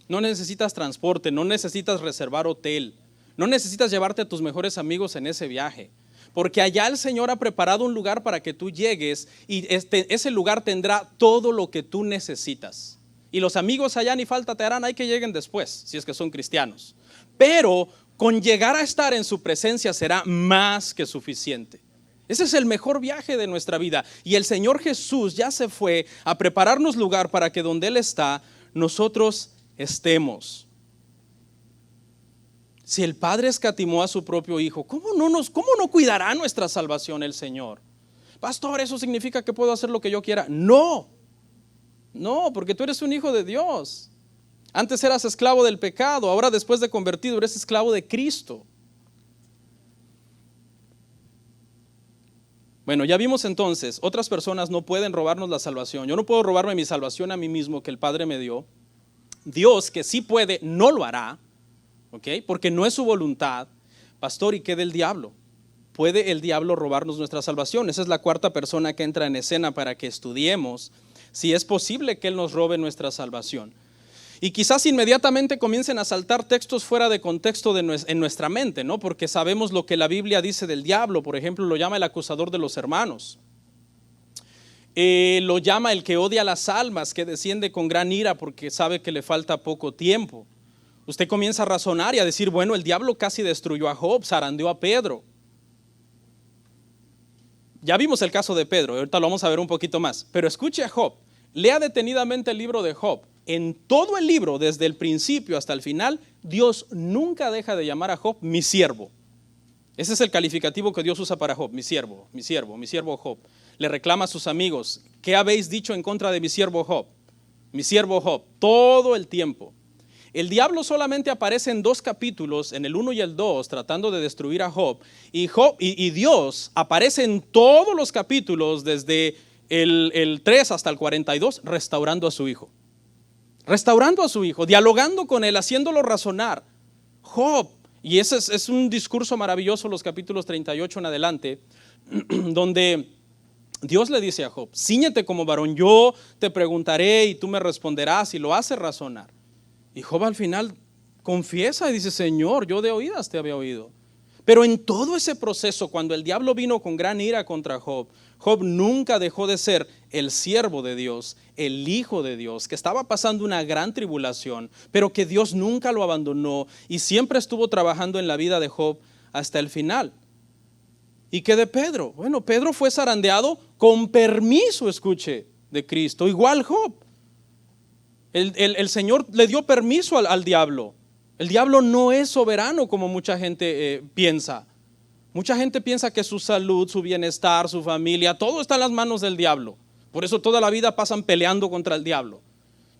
No necesitas transporte, no necesitas reservar hotel. No necesitas llevarte a tus mejores amigos en ese viaje. Porque allá el Señor ha preparado un lugar para que tú llegues y ese lugar tendrá todo lo que tú necesitas. Y los amigos allá ni falta te harán, hay que lleguen después, si es que son cristianos. Pero con llegar a estar en su presencia será más que suficiente. Ese es el mejor viaje de nuestra vida. Y el Señor Jesús ya se fue a prepararnos lugar para que donde Él está, nosotros estemos. Si el Padre escatimó a su propio Hijo, ¿cómo no cuidará nuestra salvación el Señor? Pastor, ¿eso significa que puedo hacer lo que yo quiera? No, porque tú eres un hijo de Dios. Antes eras esclavo del pecado, ahora después de convertido eres esclavo de Cristo. Bueno, ya vimos entonces, otras personas no pueden robarnos la salvación. Yo no puedo robarme mi salvación a mí mismo que el Padre me dio. Dios, que sí puede, no lo hará, ¿ok? Porque no es su voluntad. Pastor, ¿y qué del diablo? ¿Puede el diablo robarnos nuestra salvación? Esa es la cuarta persona que entra en escena para que estudiemos si es posible que él nos robe nuestra salvación. Y quizás inmediatamente comiencen a saltar textos fuera de contexto en nuestra mente, ¿no? Porque sabemos lo que la Biblia dice del diablo. Por ejemplo, lo llama el acusador de los hermanos. Lo llama el que odia las almas, que desciende con gran ira porque sabe que le falta poco tiempo. Usted comienza a razonar y a decir, bueno, el diablo casi destruyó a Job, zarandeó a Pedro. Ya vimos el caso de Pedro, ahorita lo vamos a ver un poquito más. Pero escuche a Job, lea detenidamente el libro de Job. En todo el libro, desde el principio hasta el final, Dios nunca deja de llamar a Job mi siervo. Ese es el calificativo que Dios usa para Job, mi siervo, mi siervo, mi siervo Job. Le reclama a sus amigos, ¿qué habéis dicho en contra de mi siervo Job? Mi siervo Job, todo el tiempo. El diablo solamente aparece en 2 capítulos, en el 1 y el 2, tratando de destruir a Job. Y Dios aparece en todos los capítulos, desde el 3 hasta el 42, restaurando a su hijo. Restaurando a su hijo, dialogando con él, haciéndolo razonar. Job, y ese es un discurso maravilloso, los capítulos 38 en adelante, donde Dios le dice a Job, cíñete como varón, yo te preguntaré y tú me responderás, y lo hace razonar. Y Job al final confiesa y dice, Señor, yo de oídas te había oído. Pero en todo ese proceso, cuando el diablo vino con gran ira contra Job, Job nunca dejó de ser el siervo de Dios, el hijo de Dios, que estaba pasando una gran tribulación, pero que Dios nunca lo abandonó y siempre estuvo trabajando en la vida de Job hasta el final. ¿Y qué de Pedro? Bueno, Pedro fue zarandeado con permiso, escuche, de Cristo, igual Job. El Señor le dio permiso al diablo. El diablo no es soberano como mucha gente piensa. Mucha gente piensa que su salud, su bienestar, su familia, todo está en las manos del diablo. Por eso toda la vida pasan peleando contra el diablo.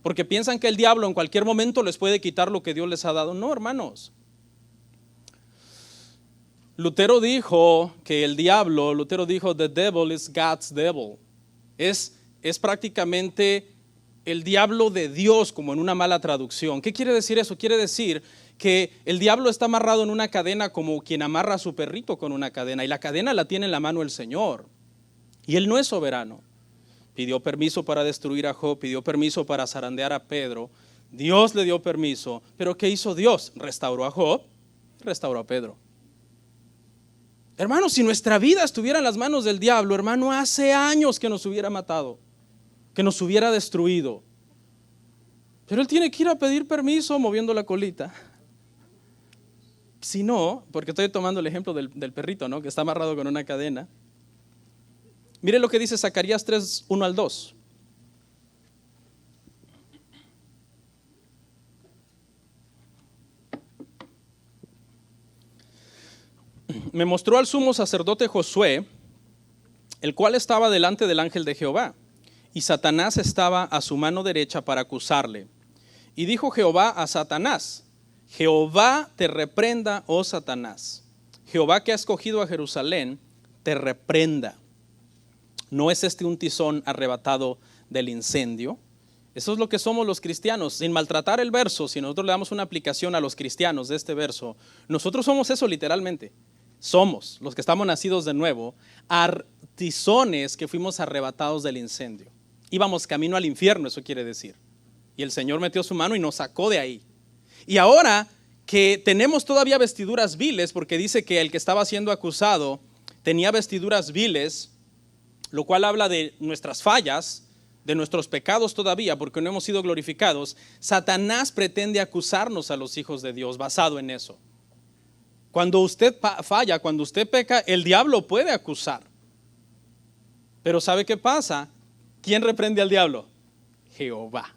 Porque piensan que el diablo en cualquier momento les puede quitar lo que Dios les ha dado. No, hermanos. Lutero dijo que Lutero dijo, the devil is God's devil. Es prácticamente el diablo de Dios, como en una mala traducción. ¿Qué quiere decir eso? Quiere decir que el diablo está amarrado en una cadena como quien amarra a su perrito con una cadena, y la cadena la tiene en la mano el Señor, y Él no es soberano. Pidió permiso para destruir a Job, pidió permiso para zarandear a Pedro, Dios le dio permiso, pero ¿qué hizo Dios? Restauró a Job, restauró a Pedro. Hermano, si nuestra vida estuviera en las manos del diablo, hermano, hace años que nos hubiera matado, que nos hubiera destruido. Pero él tiene que ir a pedir permiso moviendo la colita. Si no, porque estoy tomando el ejemplo del perrito, ¿no? Que está amarrado con una cadena. Mire lo que dice Zacarías 3, 1 al 2. Me mostró al sumo sacerdote Josué, el cual estaba delante del ángel de Jehová, y Satanás estaba a su mano derecha para acusarle. Y dijo Jehová a Satanás, Jehová te reprenda, oh Satanás. Jehová que ha escogido a Jerusalén, te reprenda. ¿No es este un tizón arrebatado del incendio? Eso es lo que somos los cristianos. Sin maltratar el verso, si nosotros le damos una aplicación a los cristianos de este verso, nosotros somos eso literalmente. Somos los que estamos nacidos de nuevo, tizones que fuimos arrebatados del incendio. Íbamos camino al infierno, eso quiere decir. Y el Señor metió su mano y nos sacó de ahí. Y ahora que tenemos todavía vestiduras viles, porque dice que el que estaba siendo acusado tenía vestiduras viles, lo cual habla de nuestras fallas, de nuestros pecados todavía, porque no hemos sido glorificados. Satanás pretende acusarnos a los hijos de Dios basado en eso. Cuando usted falla, cuando usted peca, el diablo puede acusar. Pero ¿sabe qué pasa? ¿Quién reprende al diablo? Jehová.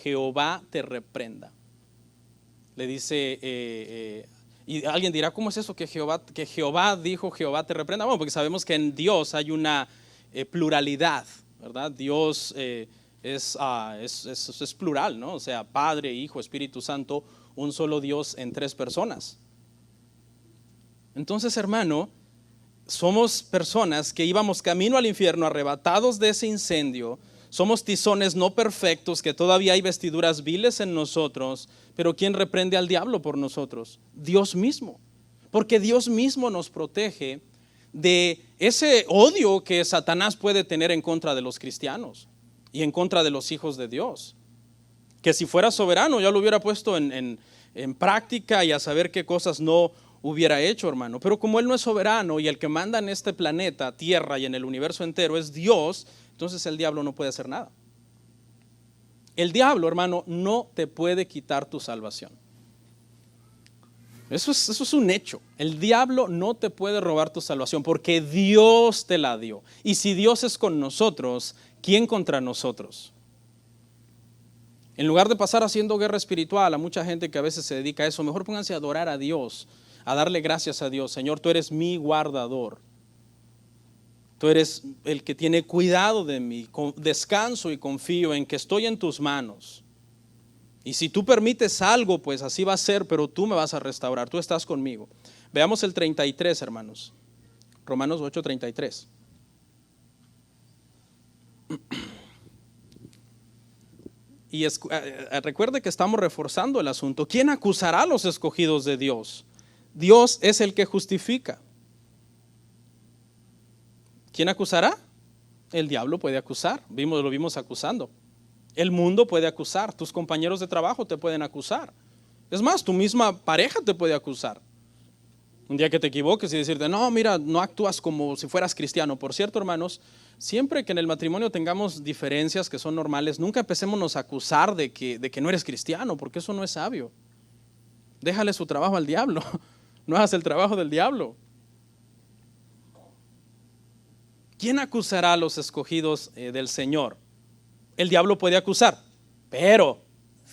Jehová te reprenda. Le dice, y alguien dirá, ¿cómo es eso que Jehová dijo, Jehová te reprenda? Bueno, porque sabemos que en Dios hay una pluralidad, ¿verdad? Dios es plural, ¿no? O sea, Padre, Hijo, Espíritu Santo, un solo Dios en tres personas. Entonces, hermano, somos personas que íbamos camino al infierno, arrebatados de ese incendio. Somos tizones no perfectos, que todavía hay vestiduras viles en nosotros. Pero ¿quién reprende al diablo por nosotros? Dios mismo. Porque Dios mismo nos protege de ese odio que Satanás puede tener en contra de los cristianos y en contra de los hijos de Dios. Que si fuera soberano ya lo hubiera puesto en práctica y a saber qué cosas no hubiera hecho, hermano. Pero como Él no es soberano y el que manda en este planeta, tierra y en el universo entero es Dios, entonces el diablo no puede hacer nada. El diablo, hermano, no te puede quitar tu salvación. Eso es un hecho. El diablo no te puede robar tu salvación porque Dios te la dio. Y si Dios es con nosotros, ¿quién contra nosotros? En lugar de pasar haciendo guerra espiritual, a mucha gente que a veces se dedica a eso, mejor pónganse a adorar a Dios, a darle gracias a Dios. Señor, tú eres mi guardador. Tú eres el que tiene cuidado de mí. Descanso y confío en que estoy en tus manos. Y si tú permites algo, pues así va a ser, pero tú me vas a restaurar, tú estás conmigo. Veamos el 33, hermanos. Romanos 8:33. Y recuerde que estamos reforzando el asunto. ¿Quién acusará a los escogidos de Dios? Dios es el que justifica. ¿Quién acusará? El diablo puede acusar. Lo vimos acusando. El mundo puede acusar. Tus compañeros de trabajo te pueden acusar. Es más, tu misma pareja te puede acusar. Un día que te equivoques y decirte, no, mira, no actúas como si fueras cristiano. Por cierto, hermanos, siempre que en el matrimonio tengamos diferencias que son normales, nunca empecémonos a acusar de que no eres cristiano, porque eso no es sabio. Déjale su trabajo al diablo. No hagas el trabajo del diablo. ¿Quién acusará a los escogidos del Señor? El diablo puede acusar, pero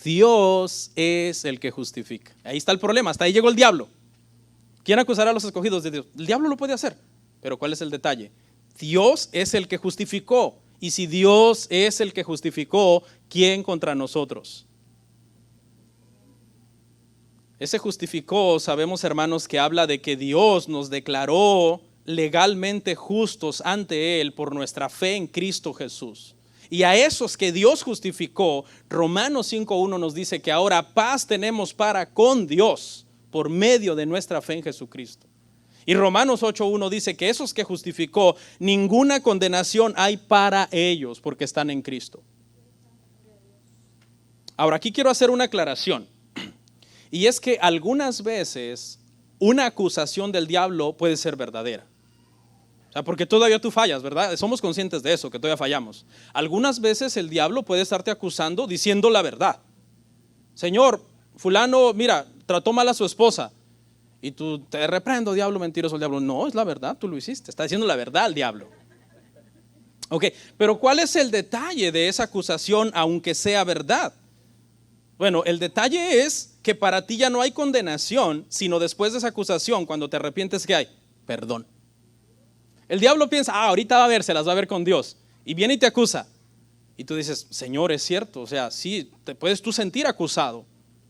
Dios es el que justifica. Ahí está el problema, hasta ahí llegó el diablo. ¿Quién acusará a los escogidos de Dios? El diablo lo puede hacer, pero ¿cuál es el detalle? Dios es el que justificó, y si Dios es el que justificó, ¿quién contra nosotros? Ese justificó, sabemos, hermanos, que habla de que Dios nos declaró legalmente justos ante Él por nuestra fe en Cristo Jesús. Y a esos que Dios justificó, Romanos 5:1 nos dice que ahora paz tenemos para con Dios por medio de nuestra fe en Jesucristo. Y Romanos 8:1 dice que esos que justificó, ninguna condenación hay para ellos porque están en Cristo. Ahora, aquí quiero hacer una aclaración. Y es que algunas veces una acusación del diablo puede ser verdadera. O sea, porque todavía tú fallas, ¿verdad? Somos conscientes de eso, que todavía fallamos. Algunas veces el diablo puede estarte acusando diciendo la verdad. Señor, fulano, mira, trató mal a su esposa. Y tú te reprendo, diablo mentiroso. El diablo, no, es la verdad, tú lo hiciste. Está diciendo la verdad el diablo. Ok, pero ¿cuál es el detalle de esa acusación aunque sea verdad? Bueno, el detalle es que para ti ya no hay condenación, sino después de esa acusación, cuando te arrepientes, ¿qué hay? Perdón. El diablo piensa, ahorita va a ver, se las va a ver con Dios. Y viene y te acusa. Y tú dices, Señor, es cierto. O sea, sí, te puedes tú sentir acusado.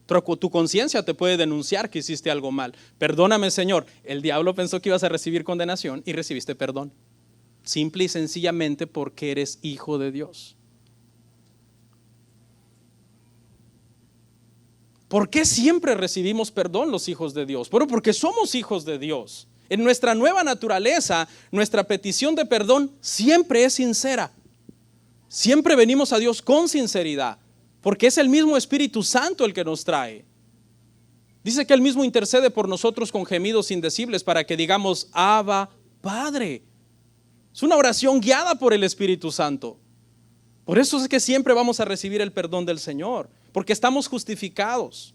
Tu conciencia te puede denunciar que hiciste algo mal. Perdóname, Señor. El diablo pensó que ibas a recibir condenación y recibiste perdón. Simple y sencillamente porque eres hijo de Dios. ¿Por qué siempre recibimos perdón los hijos de Dios? Bueno, porque somos hijos de Dios. En nuestra nueva naturaleza, nuestra petición de perdón siempre es sincera. Siempre venimos a Dios con sinceridad, porque es el mismo Espíritu Santo el que nos trae. Dice que Él mismo intercede por nosotros con gemidos indecibles para que digamos, Abba, Padre. Es una oración guiada por el Espíritu Santo. Por eso es que siempre vamos a recibir el perdón del Señor, porque estamos justificados.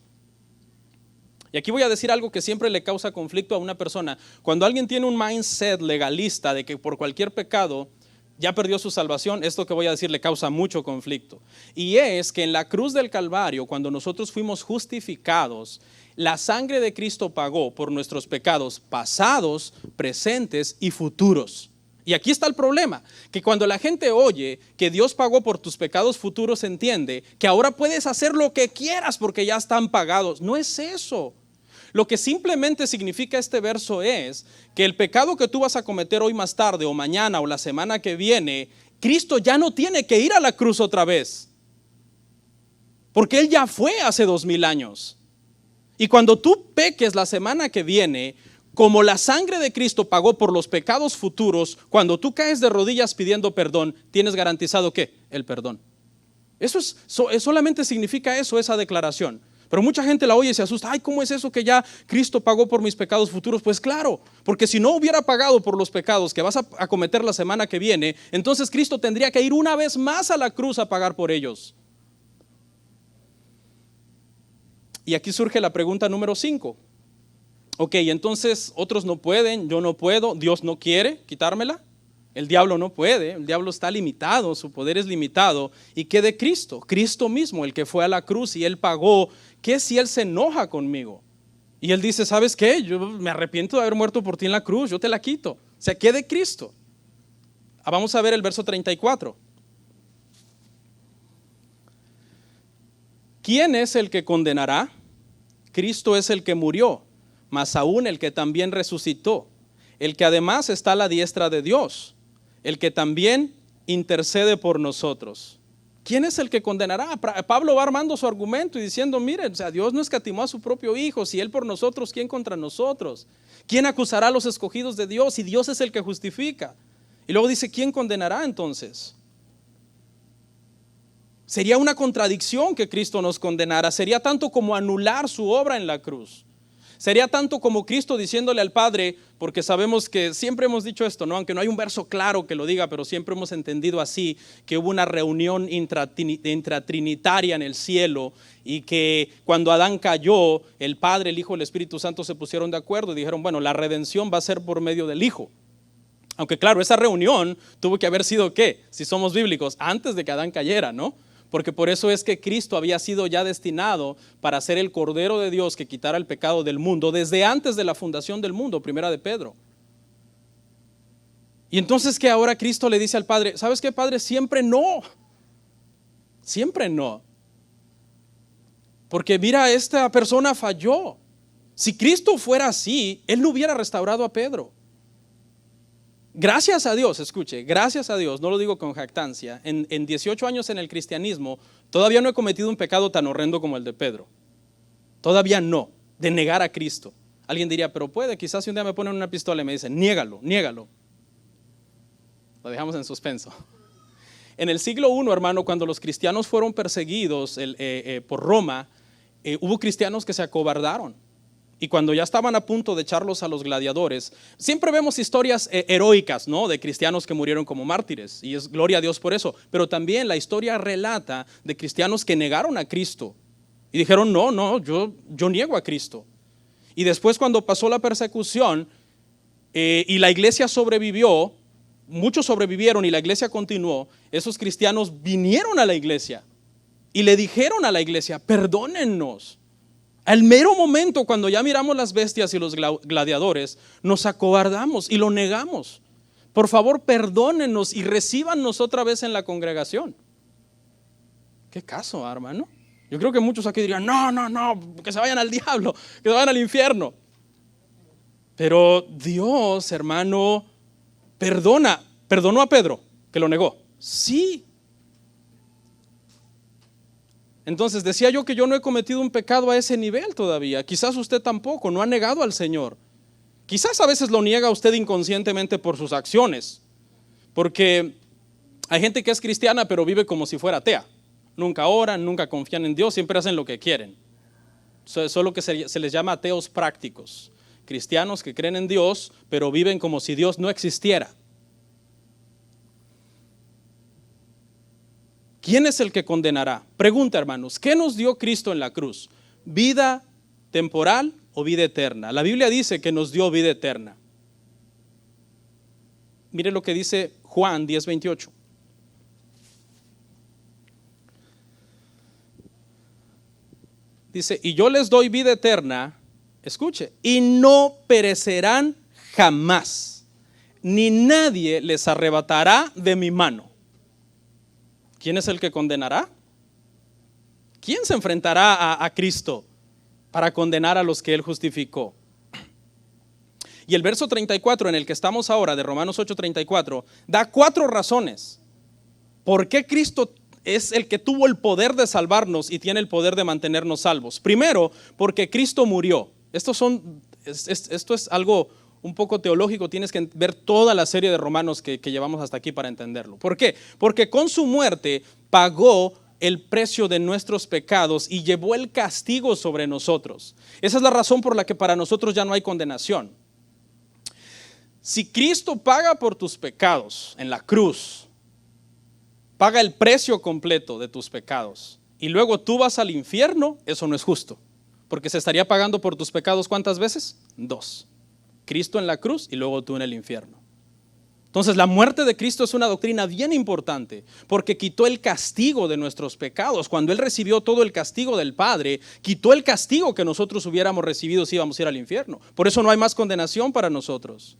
Y aquí voy a decir algo que siempre le causa conflicto a una persona. Cuando alguien tiene un mindset legalista de que por cualquier pecado ya perdió su salvación, esto que voy a decir le causa mucho conflicto. Y es que en la cruz del Calvario, cuando nosotros fuimos justificados, la sangre de Cristo pagó por nuestros pecados pasados, presentes y futuros. Y aquí está el problema, que cuando la gente oye que Dios pagó por tus pecados futuros, entiende que ahora puedes hacer lo que quieras porque ya están pagados. No es eso. Lo que simplemente significa este verso es que el pecado que tú vas a cometer hoy más tarde o mañana o la semana que viene, Cristo ya no tiene que ir a la cruz otra vez. Porque Él ya fue hace 2000 años. Y cuando tú peques la semana que viene, como la sangre de Cristo pagó por los pecados futuros, cuando tú caes de rodillas pidiendo perdón, tienes garantizado ¿qué? El perdón. Eso solamente significa eso, esa declaración. Pero mucha gente la oye y se asusta. Ay, ¿cómo es eso que ya Cristo pagó por mis pecados futuros? Pues claro, porque si no hubiera pagado por los pecados que vas a cometer la semana que viene, entonces Cristo tendría que ir una vez más a la cruz a pagar por ellos. Y aquí surge la pregunta número 5. Ok, entonces otros no pueden, yo no puedo, Dios no quiere quitármela. El diablo no puede, el diablo está limitado, su poder es limitado. ¿Y qué de Cristo? Cristo mismo, el que fue a la cruz y Él pagó. ¿Qué si Él se enoja conmigo? Y Él dice, ¿sabes qué? Yo me arrepiento de haber muerto por ti en la cruz, yo te la quito. O sea, ¿qué de Cristo? Vamos a ver el verso 34. ¿Quién es el que condenará? Cristo es el que murió, mas aún el que también resucitó, el que además está a la diestra de Dios, el que también intercede por nosotros. ¿Quién es el que condenará? Pablo va armando su argumento y diciendo, miren, o sea, Dios no escatimó a su propio Hijo, si Él por nosotros, ¿quién contra nosotros? ¿Quién acusará a los escogidos de Dios? Si Dios es el que justifica. Y luego dice, ¿quién condenará entonces? Sería una contradicción que Cristo nos condenara, sería tanto como anular su obra en la cruz. Sería tanto como Cristo diciéndole al Padre, porque sabemos que siempre hemos dicho esto, ¿no? Aunque no hay un verso claro que lo diga, pero siempre hemos entendido así, que hubo una reunión intratrinitaria en el cielo y que cuando Adán cayó, el Padre, el Hijo y el Espíritu Santo se pusieron de acuerdo y dijeron, bueno, la redención va a ser por medio del Hijo. Aunque claro, esa reunión tuvo que haber sido, ¿qué? Si somos bíblicos, antes de que Adán cayera, ¿no? Porque por eso es que Cristo había sido ya destinado para ser el Cordero de Dios que quitara el pecado del mundo desde antes de la fundación del mundo, primera de Pedro. Y entonces que ahora Cristo le dice al Padre, ¿sabes qué, Padre? Siempre no. Siempre no. Porque mira, esta persona falló. Si Cristo fuera así, Él no hubiera restaurado a Pedro. Gracias a Dios, escuche, gracias a Dios, no lo digo con jactancia, en 18 años en el cristianismo, todavía no he cometido un pecado tan horrendo como el de Pedro. Todavía no, de negar a Cristo. Alguien diría, pero puede, quizás si un día me ponen una pistola y me dicen, niégalo, niégalo. Lo dejamos en suspenso. En el siglo I, hermano, cuando los cristianos fueron perseguidos por Roma, hubo cristianos que se acobardaron. Y cuando ya estaban a punto de echarlos a los gladiadores, siempre vemos historias heroicas, ¿no? De cristianos que murieron como mártires, y es gloria a Dios por eso. Pero también la historia relata de cristianos que negaron a Cristo y dijeron, no, yo niego a Cristo. Y después cuando pasó la persecución y la iglesia sobrevivió, muchos sobrevivieron y la iglesia continuó, esos cristianos vinieron a la iglesia y le dijeron a la iglesia, perdónennos. Al mero momento cuando ya miramos las bestias y los gladiadores, nos acobardamos y lo negamos. Por favor, perdónenos y recíbanos otra vez en la congregación. ¿Qué caso, hermano? Yo creo que muchos aquí dirían, no, que se vayan al diablo, que se vayan al infierno. Pero Dios, hermano, perdonó a Pedro, que lo negó. Sí. Entonces decía yo que yo no he cometido un pecado a ese nivel todavía. Quizás usted tampoco, no ha negado al Señor. Quizás a veces lo niega usted inconscientemente por sus acciones. Porque hay gente que es cristiana pero vive como si fuera atea. Nunca oran, nunca confían en Dios, siempre hacen lo que quieren. Eso es lo que se les llama ateos prácticos. Cristianos que creen en Dios pero viven como si Dios no existiera. ¿Quién es el que condenará? Pregunta, hermanos, ¿qué nos dio Cristo en la cruz? ¿Vida temporal o vida eterna? La Biblia dice que nos dio vida eterna. Mire lo que dice Juan 10:28. Dice, y yo les doy vida eterna, escuche, y no perecerán jamás. ni nadie les arrebatará de mi mano. ¿Quién es el que condenará? ¿Quién se enfrentará a Cristo para condenar a los que Él justificó? Y el verso 34 en el que estamos ahora, de Romanos 8:34, da 4 razones por qué Cristo es el que tuvo el poder de salvarnos y tiene el poder de mantenernos salvos. Primero, porque Cristo murió. Esto es algo un poco teológico, tienes que ver toda la serie de Romanos que llevamos hasta aquí para entenderlo. ¿Por qué? Porque con su muerte pagó el precio de nuestros pecados y llevó el castigo sobre nosotros. Esa es la razón por la que para nosotros ya no hay condenación. Si Cristo paga por tus pecados en la cruz, paga el precio completo de tus pecados y luego tú vas al infierno, eso no es justo, porque se estaría pagando por tus pecados ¿cuántas veces? 2. Cristo en la cruz y luego tú en el infierno. Entonces la muerte de Cristo es una doctrina bien importante porque quitó el castigo de nuestros pecados. Cuando Él recibió todo el castigo del Padre, quitó el castigo que nosotros hubiéramos recibido si íbamos a ir al infierno. Por eso no hay más condenación para nosotros.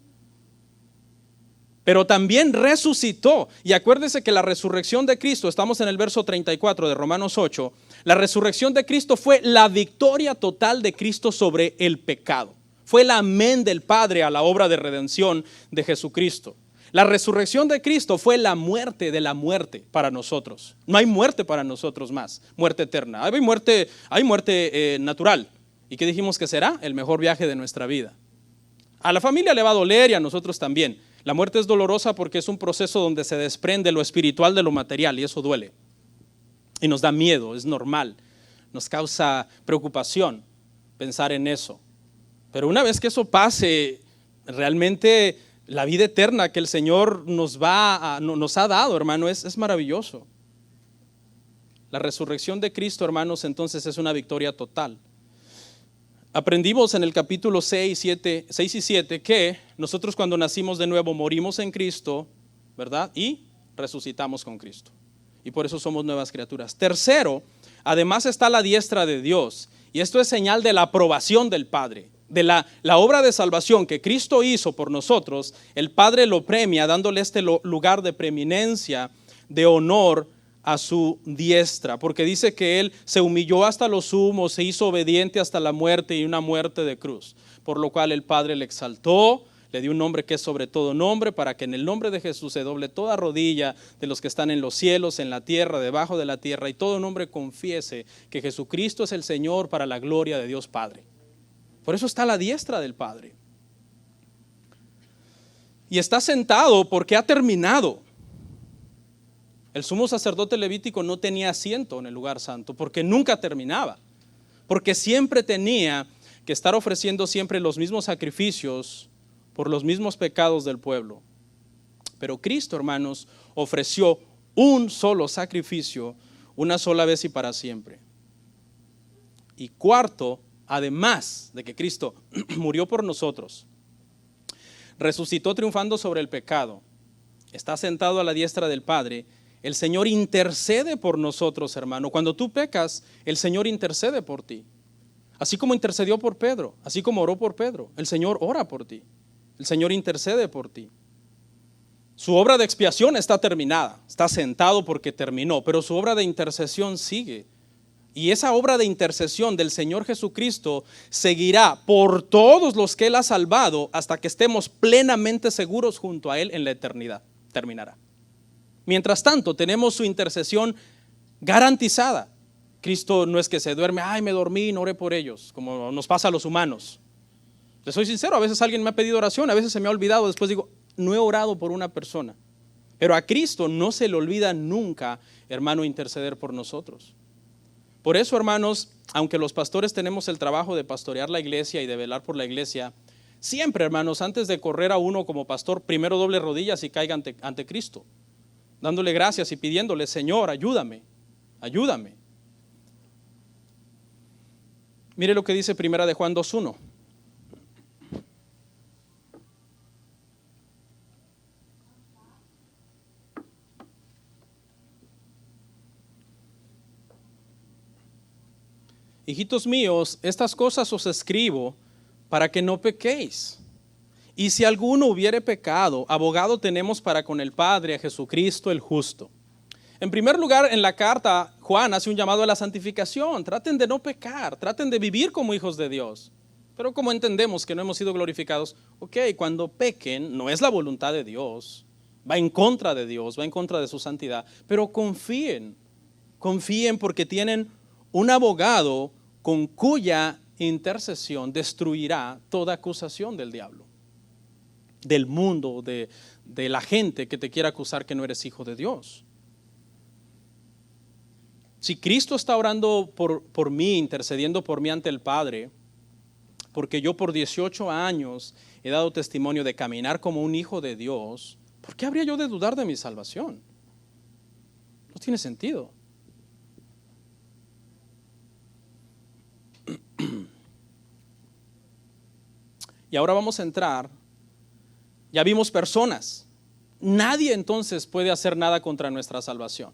Pero también resucitó. Y acuérdese que la resurrección de Cristo, estamos en el verso 34 de Romanos 8, la resurrección de Cristo fue la victoria total de Cristo sobre el pecado. Fue el amén del Padre a la obra de redención de Jesucristo. La resurrección de Cristo fue la muerte de la muerte para nosotros. No hay muerte para nosotros más, muerte eterna. Hay muerte natural. ¿Y qué dijimos que será? El mejor viaje de nuestra vida. A la familia le va a doler y a nosotros también. La muerte es dolorosa porque es un proceso donde se desprende lo espiritual de lo material y eso duele. Y nos da miedo, es normal. Nos causa preocupación pensar en eso. Pero una vez que eso pase, realmente la vida eterna que el Señor nos ha dado, hermano, es maravilloso. La resurrección de Cristo, hermanos, entonces es una victoria total. Aprendimos en el capítulo 6 y 7 que nosotros cuando nacimos de nuevo morimos en Cristo, ¿verdad? Y resucitamos con Cristo. Y por eso somos nuevas criaturas. Tercero, además está la diestra de Dios. Y esto es señal de la aprobación del Padre. De la obra de salvación que Cristo hizo por nosotros, el Padre lo premia dándole este lugar de preeminencia, de honor a su diestra, porque dice que Él se humilló hasta lo sumo, se hizo obediente hasta la muerte y una muerte de cruz, por lo cual el Padre le exaltó, le dio un nombre que es sobre todo nombre, para que en el nombre de Jesús se doble toda rodilla de los que están en los cielos, en la tierra, debajo de la tierra, y todo nombre confiese que Jesucristo es el Señor para la gloria de Dios Padre. Por eso está a la diestra del Padre. Y está sentado porque ha terminado. El sumo sacerdote levítico no tenía asiento en el lugar santo porque nunca terminaba. Porque siempre tenía que estar ofreciendo siempre los mismos sacrificios por los mismos pecados del pueblo. Pero Cristo, hermanos, ofreció un solo sacrificio, una sola vez y para siempre. Y cuarto, además de que Cristo murió por nosotros, resucitó triunfando sobre el pecado, está sentado a la diestra del Padre, el Señor intercede por nosotros, hermano. Cuando tú pecas, el Señor intercede por ti. Así como intercedió por Pedro, así como oró por Pedro, el Señor ora por ti. El Señor intercede por ti. Su obra de expiación está terminada, está sentado porque terminó, pero su obra de intercesión sigue. Y esa obra de intercesión del Señor Jesucristo seguirá por todos los que Él ha salvado hasta que estemos plenamente seguros junto a Él en la eternidad. Terminará. Mientras tanto, tenemos su intercesión garantizada. Cristo no es que se duerme, ay, me dormí, no oré por ellos, como nos pasa a los humanos. Les soy sincero, a veces alguien me ha pedido oración, a veces se me ha olvidado, después digo, no he orado por una persona. Pero a Cristo no se le olvida nunca, hermano, interceder por nosotros. Por eso, hermanos, aunque los pastores tenemos el trabajo de pastorear la iglesia y de velar por la iglesia, siempre, hermanos, antes de correr a uno como pastor, primero doble rodillas y caiga ante Cristo, dándole gracias y pidiéndole, Señor, ayúdame, ayúdame. Mire lo que dice Primera de Juan 2:1. Hijitos míos, estas cosas os escribo para que no pequéis. Y si alguno hubiere pecado, abogado tenemos para con el Padre, a Jesucristo el justo. En primer lugar, en la carta, Juan hace un llamado a la santificación. Traten de no pecar, traten de vivir como hijos de Dios. Pero como entendemos que no hemos sido glorificados, cuando pequen, no es la voluntad de Dios. Va en contra de Dios, va en contra de su santidad. Pero confíen porque tienen un abogado con cuya intercesión destruirá toda acusación del diablo, del mundo, de la gente que te quiera acusar que no eres hijo de Dios. Si Cristo está orando por mí, intercediendo por mí ante el Padre, porque yo por 18 años he dado testimonio de caminar como un hijo de Dios, ¿por qué habría yo de dudar de mi salvación? No tiene sentido. Y ahora vamos a entrar. Ya vimos personas. Nadie entonces puede hacer nada contra nuestra salvación.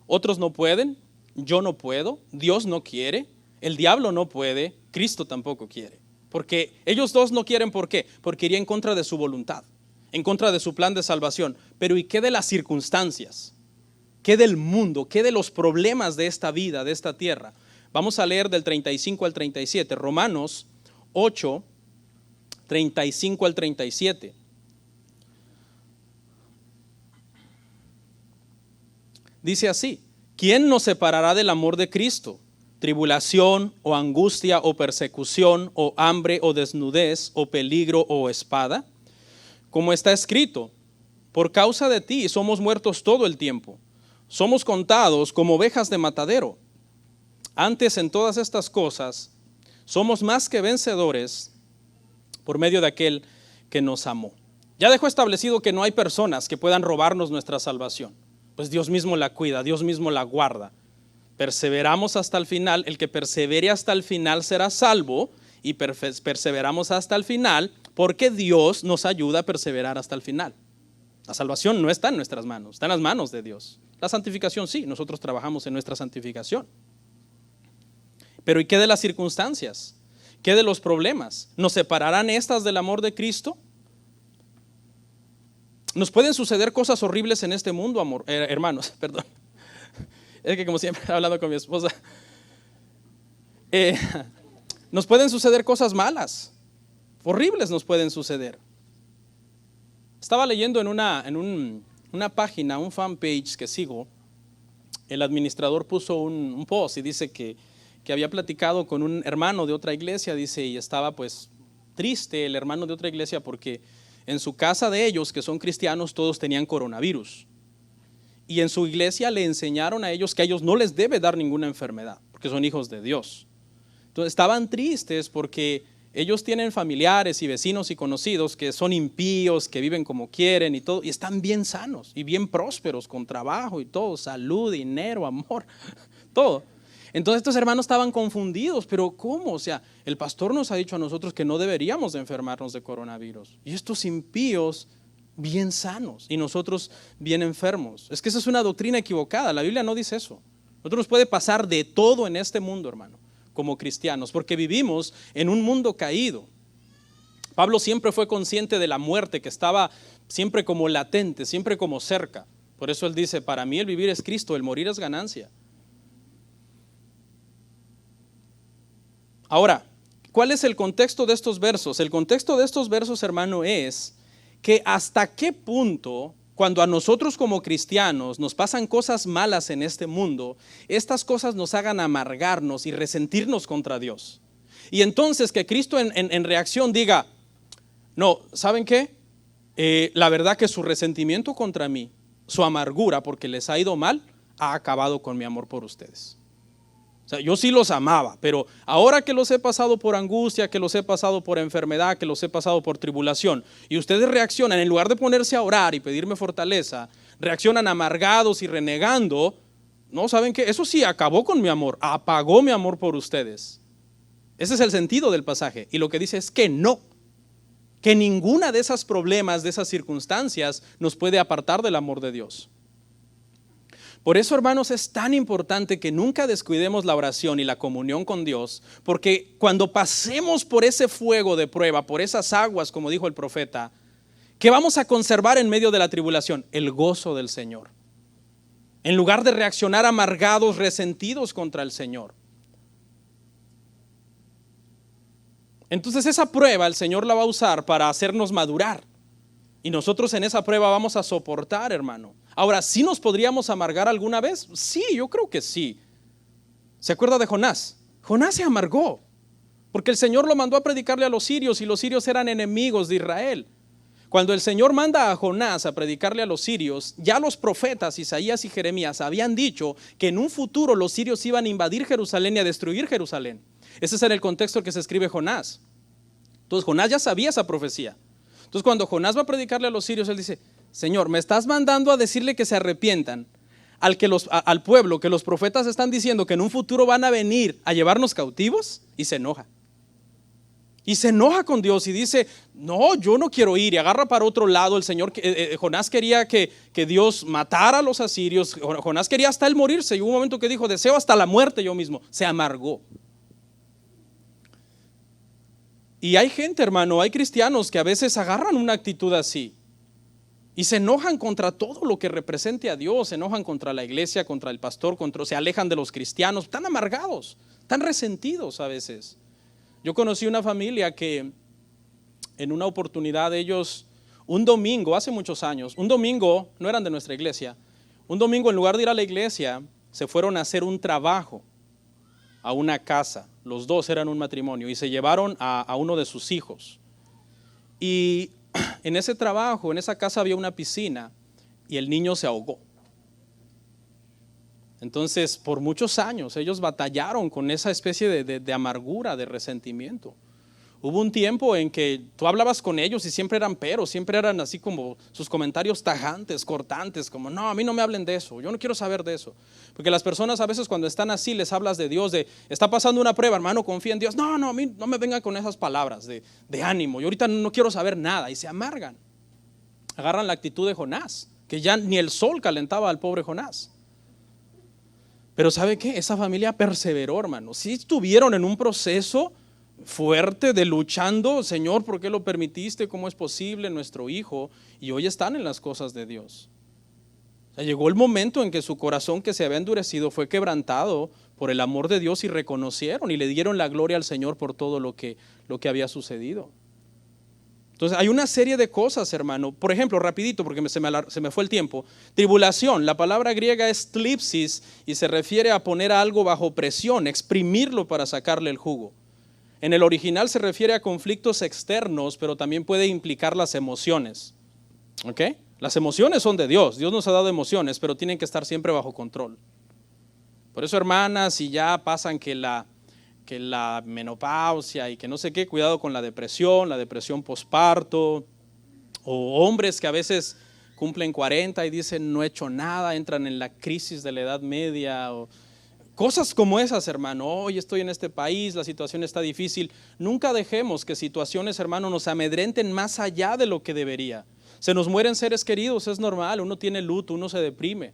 Otros no pueden, yo no puedo, Dios no quiere, el diablo no puede, Cristo tampoco quiere. Porque ellos dos no quieren, ¿por qué? Porque iría en contra de su voluntad, en contra de su plan de salvación. Pero ¿y qué de las circunstancias? ¿Qué del mundo? ¿Qué de los problemas de esta vida, de esta tierra? Vamos a leer del 35 al 37, Romanos 8, 35 al 37. Dice así: ¿quién nos separará del amor de Cristo? ¿Tribulación o angustia o persecución o hambre o desnudez o peligro o espada? Como está escrito: por causa de ti somos muertos todo el tiempo. Somos contados como ovejas de matadero. Antes, en todas estas cosas somos más que vencedores por medio de aquel que nos amó. Ya dejó establecido que no hay personas que puedan robarnos nuestra salvación. Pues Dios mismo la cuida, Dios mismo la guarda. Perseveramos hasta el final. El que persevere hasta el final será salvo, y perseveramos hasta el final porque Dios nos ayuda a perseverar hasta el final. La salvación no está en nuestras manos, está en las manos de Dios. La santificación sí, nosotros trabajamos en nuestra santificación. Pero ¿y qué de las circunstancias? ¿Qué de los problemas? ¿Nos separarán estas del amor de Cristo? Nos pueden suceder cosas horribles en este mundo, hermanos, perdón. Es que como siempre he hablado con mi esposa. Nos pueden suceder cosas malas, horribles nos pueden suceder. Estaba leyendo en una página, un fanpage que sigo. El administrador puso un post y dice que había platicado con un hermano de otra iglesia, dice, y estaba pues triste el hermano de otra iglesia porque en su casa de ellos, que son cristianos, todos tenían coronavirus. Y en su iglesia le enseñaron a ellos que a ellos no les debe dar ninguna enfermedad, porque son hijos de Dios. Entonces estaban tristes porque ellos tienen familiares y vecinos y conocidos que son impíos, que viven como quieren y todo, y están bien sanos y bien prósperos, con trabajo y todo, salud, dinero, amor, todo. Entonces estos hermanos estaban confundidos, pero ¿cómo? O sea, el pastor nos ha dicho a nosotros que no deberíamos de enfermarnos de coronavirus. Y estos impíos bien sanos y nosotros bien enfermos. Es que esa es una doctrina equivocada, la Biblia no dice eso. Nosotros nos puede pasar de todo en este mundo, hermano, como cristianos, porque vivimos en un mundo caído. Pablo siempre fue consciente de la muerte que estaba siempre como latente, siempre como cerca. Por eso él dice, para mí el vivir es Cristo, el morir es ganancia. Ahora, ¿cuál es el contexto de estos versos? El contexto de estos versos, hermano, es que hasta qué punto, cuando a nosotros como cristianos nos pasan cosas malas en este mundo, estas cosas nos hagan amargarnos y resentirnos contra Dios. Y entonces que Cristo en reacción diga, no, ¿saben qué? La verdad que su resentimiento contra mí, su amargura porque les ha ido mal, ha acabado con mi amor por ustedes. O sea, yo sí los amaba, pero ahora que los he pasado por angustia, que los he pasado por enfermedad, que los he pasado por tribulación, y ustedes reaccionan, en lugar de ponerse a orar y pedirme fortaleza, reaccionan amargados y renegando, no, ¿saben qué? Eso sí acabó con mi amor, apagó mi amor por ustedes. Ese es el sentido del pasaje, y lo que dice es que no, que ninguna de esos problemas, de esas circunstancias nos puede apartar del amor de Dios. Por eso, hermanos, es tan importante que nunca descuidemos la oración y la comunión con Dios, porque cuando pasemos por ese fuego de prueba, por esas aguas, como dijo el profeta, ¿qué vamos a conservar en medio de la tribulación? El gozo del Señor. En lugar de reaccionar amargados, resentidos contra el Señor. Entonces esa prueba el Señor la va a usar para hacernos madurar. Y nosotros en esa prueba vamos a soportar, hermano. Ahora, ¿sí nos podríamos amargar alguna vez? Sí, yo creo que sí. ¿Se acuerda de Jonás? Jonás se amargó, porque el Señor lo mandó a predicarle a los sirios y los sirios eran enemigos de Israel. Cuando el Señor manda a Jonás a predicarle a los sirios, ya los profetas Isaías y Jeremías habían dicho que en un futuro los sirios iban a invadir Jerusalén y a destruir Jerusalén. Ese es en el contexto en que se escribe Jonás. Entonces Jonás ya sabía esa profecía. Entonces cuando Jonás va a predicarle a los sirios, él dice: Señor, me estás mandando a decirle que se arrepientan al pueblo, que los profetas están diciendo que en un futuro van a venir a llevarnos cautivos, y se enoja. Y se enoja con Dios y dice: no, yo no quiero ir, y agarra para otro lado. El Señor, Jonás quería que Dios matara a los asirios. Jonás quería hasta él morirse, y hubo un momento que dijo: deseo hasta la muerte yo mismo. Se amargó. Y hay gente, hermano, hay cristianos que a veces agarran una actitud así y se enojan contra todo lo que represente a Dios, se enojan contra la iglesia, contra el pastor, se alejan de los cristianos, tan amargados, tan resentidos a veces. Yo conocí una familia que en una oportunidad ellos, un domingo, hace muchos años, un domingo, no eran de nuestra iglesia, un domingo en lugar de ir a la iglesia, se fueron a hacer un trabajo a una casa. Los dos eran un matrimonio y se llevaron a uno de sus hijos. Y en ese trabajo, en esa casa había una piscina y el niño se ahogó. Entonces, por muchos años ellos batallaron con esa especie de amargura, de resentimiento. Hubo un tiempo en que tú hablabas con ellos y siempre eran peros, siempre eran así como sus comentarios tajantes, cortantes, como: no, a mí no me hablen de eso, yo no quiero saber de eso. Porque las personas a veces cuando están así les hablas de Dios, de está pasando una prueba, hermano, confía en Dios. No, a mí no me vengan con esas palabras de ánimo, yo ahorita no quiero saber nada, y se amargan. Agarran la actitud de Jonás, que ya ni el sol calentaba al pobre Jonás. Pero ¿sabe qué? Esa familia perseveró, hermano. Sí estuvieron en un proceso fuerte de luchando: Señor, ¿por qué lo permitiste? ¿Cómo es posible? Nuestro hijo. Y hoy están en las cosas de Dios. O sea, llegó el momento en que su corazón, que se había endurecido, fue quebrantado por el amor de Dios, y reconocieron y le dieron la gloria al Señor por todo lo que había sucedido. Entonces hay una serie de cosas, hermano. Por ejemplo, rapidito, porque se me fue el tiempo. Tribulación, la palabra griega es tlipsis y se refiere a poner algo bajo presión, exprimirlo para sacarle el jugo. En el original se refiere a conflictos externos, pero también puede implicar las emociones. ¿Ok? Las emociones son de Dios. Dios nos ha dado emociones, pero tienen que estar siempre bajo control. Por eso, hermanas, si ya pasan que la menopausia y que no sé qué, cuidado con la depresión posparto, o hombres que a veces cumplen 40 y dicen: no he hecho nada, entran en la crisis de la edad media, o cosas como esas, hermano. Hoy estoy en este país, la situación está difícil. Nunca dejemos que situaciones, hermano, nos amedrenten más allá de lo que debería. Se nos mueren seres queridos, es normal, uno tiene luto, uno se deprime.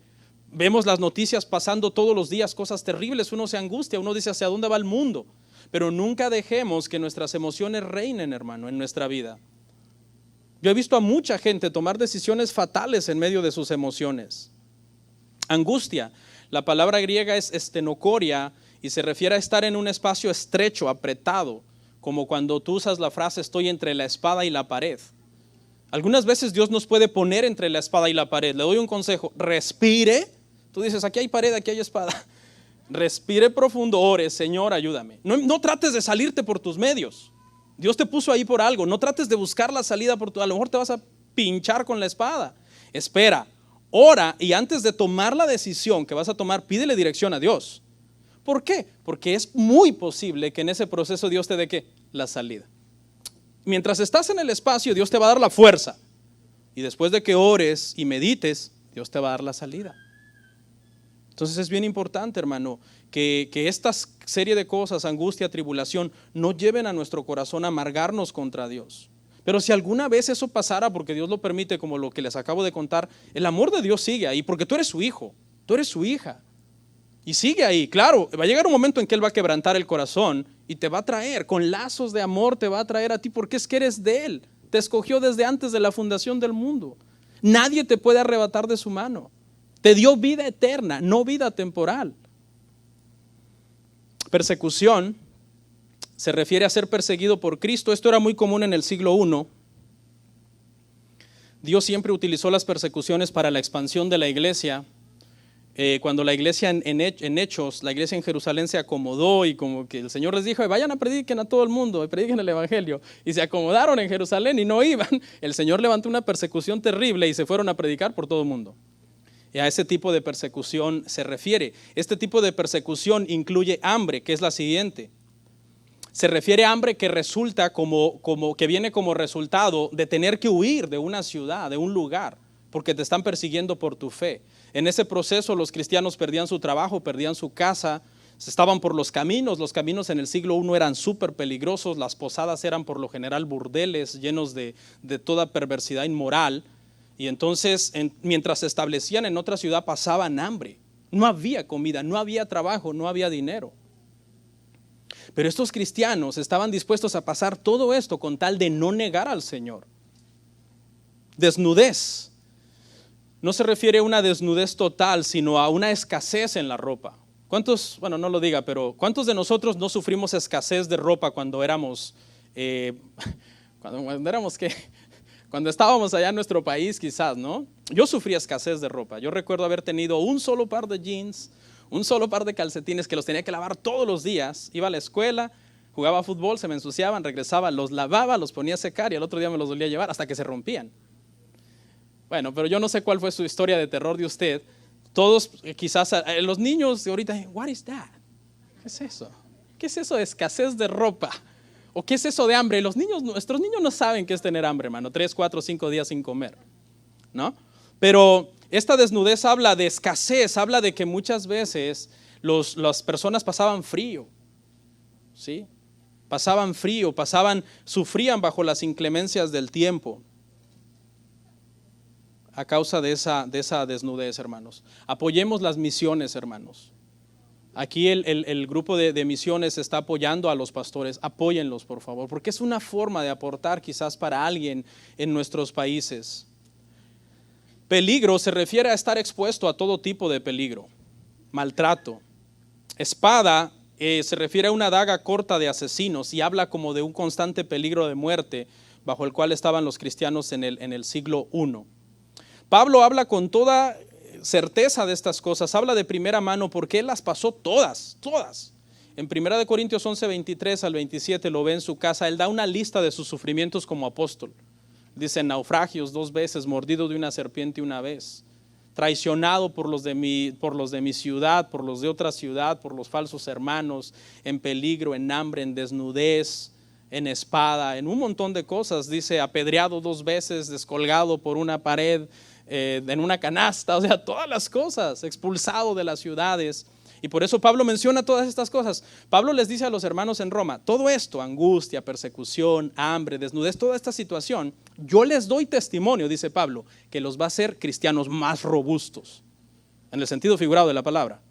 Vemos las noticias pasando todos los días, cosas terribles, uno se angustia, uno dice: ¿hacia dónde va el mundo? Pero nunca dejemos que nuestras emociones reinen, hermano, en nuestra vida. Yo he visto a mucha gente tomar decisiones fatales en medio de sus emociones. Angustia, la palabra griega es estenocoria y se refiere a estar en un espacio estrecho, apretado, como cuando tú usas la frase: estoy entre la espada y la pared. Algunas veces Dios nos puede poner entre la espada y la pared. Le doy un consejo: respire. Tú dices: aquí hay pared, aquí hay espada. Respire profundo, ore: Señor, ayúdame. No trates de salirte por tus medios. Dios te puso ahí por algo. No trates de buscar la salida a lo mejor te vas a pinchar con la espada. Espera, ora, y antes de tomar la decisión que vas a tomar, pídele dirección a Dios. ¿Por qué? Porque es muy posible que en ese proceso Dios te dé ¿qué? La salida. Mientras estás en el espacio, Dios te va a dar la fuerza. Y después de que ores y medites, Dios te va a dar la salida. Entonces es bien importante, hermano, que esta serie de cosas, angustia, tribulación, no lleven a nuestro corazón a amargarnos contra Dios. Pero si alguna vez eso pasara, porque Dios lo permite, como lo que les acabo de contar, el amor de Dios sigue ahí, porque tú eres su hijo. Tú eres su hija. Y sigue ahí. Claro, va a llegar un momento en que Él va a quebrantar el corazón y te va a traer, con lazos de amor te va a traer a ti, porque es que eres de Él. Te escogió desde antes de la fundación del mundo. Nadie te puede arrebatar de su mano. Te dio vida eterna, no vida temporal. Persecución se refiere a ser perseguido por Cristo. Esto era muy común en el siglo I. Dios siempre utilizó las persecuciones para la expansión de la iglesia. Cuando la iglesia en Hechos, la iglesia en Jerusalén se acomodó y como que el Señor les dijo, vayan a prediquen a todo el mundo, prediquen el evangelio, y se acomodaron en Jerusalén y no iban, el Señor levantó una persecución terrible y se fueron a predicar por todo el mundo. Y a ese tipo de persecución se refiere. Este tipo de persecución incluye hambre, que es la siguiente. Se refiere a hambre que resulta que viene como resultado de tener que huir de una ciudad, de un lugar, porque te están persiguiendo por tu fe. En ese proceso los cristianos perdían su trabajo, perdían su casa, estaban por los caminos en el siglo I eran súper peligrosos, las posadas eran por lo general burdeles llenos de toda perversidad inmoral, y entonces mientras se establecían en otra ciudad pasaban hambre, no había comida, no había trabajo, no había dinero. Pero estos cristianos estaban dispuestos a pasar todo esto con tal de no negar al Señor. Desnudez. No se refiere a una desnudez total, sino a una escasez en la ropa. ¿Cuántos, bueno, no lo diga, pero cuántos de nosotros no sufrimos escasez de ropa cuando éramos, cuando estábamos allá en nuestro país quizás, ¿no? Yo sufrí escasez de ropa. Yo recuerdo haber tenido un solo par de jeans, un solo par de calcetines que los tenía que lavar todos los días. Iba a la escuela, jugaba fútbol, se me ensuciaban, regresaba, los lavaba, los ponía a secar y al otro día me los volvía a llevar hasta que se rompían. Bueno, pero yo no sé cuál fue su historia de terror de usted. Todos, quizás, los niños de ahorita, what is that? ¿Qué es eso? ¿Qué es eso de escasez de ropa? ¿O qué es eso de hambre? Nuestros niños no saben qué es tener hambre, hermano. 3, 4, 5 días sin comer, ¿no? Pero esta desnudez habla de escasez, habla de que muchas veces las personas pasaban frío, ¿sí? Pasaban frío, sufrían bajo las inclemencias del tiempo. A causa de esa desnudez, hermanos. Apoyemos las misiones, hermanos. Aquí el grupo de misiones está apoyando a los pastores. Apóyenlos, por favor, porque es una forma de aportar quizás para alguien en nuestros países. Peligro se refiere a estar expuesto a todo tipo de peligro. Maltrato. Espada se refiere a una daga corta de asesinos y habla como de un constante peligro de muerte bajo el cual estaban los cristianos en el siglo I. Pablo habla con toda certeza de estas cosas, habla de primera mano porque él las pasó todas. En 1 Corintios 11, 23 al 27 lo ve en su casa, él da una lista de sus sufrimientos como apóstol. Dice naufragios 2 veces, mordido de una serpiente 1 vez, traicionado por los de mi ciudad, por los de otra ciudad, por los falsos hermanos, en peligro, en hambre, en desnudez, en espada, en un montón de cosas. Dice apedreado 2 veces, descolgado por una pared, en una canasta, o sea, todas las cosas, expulsado de las ciudades. Y por eso Pablo menciona todas estas cosas. Pablo les dice a los hermanos en Roma, todo esto, angustia, persecución, hambre, desnudez, toda esta situación, yo les doy testimonio, dice Pablo, que los va a hacer cristianos más robustos, en el sentido figurado de la palabra,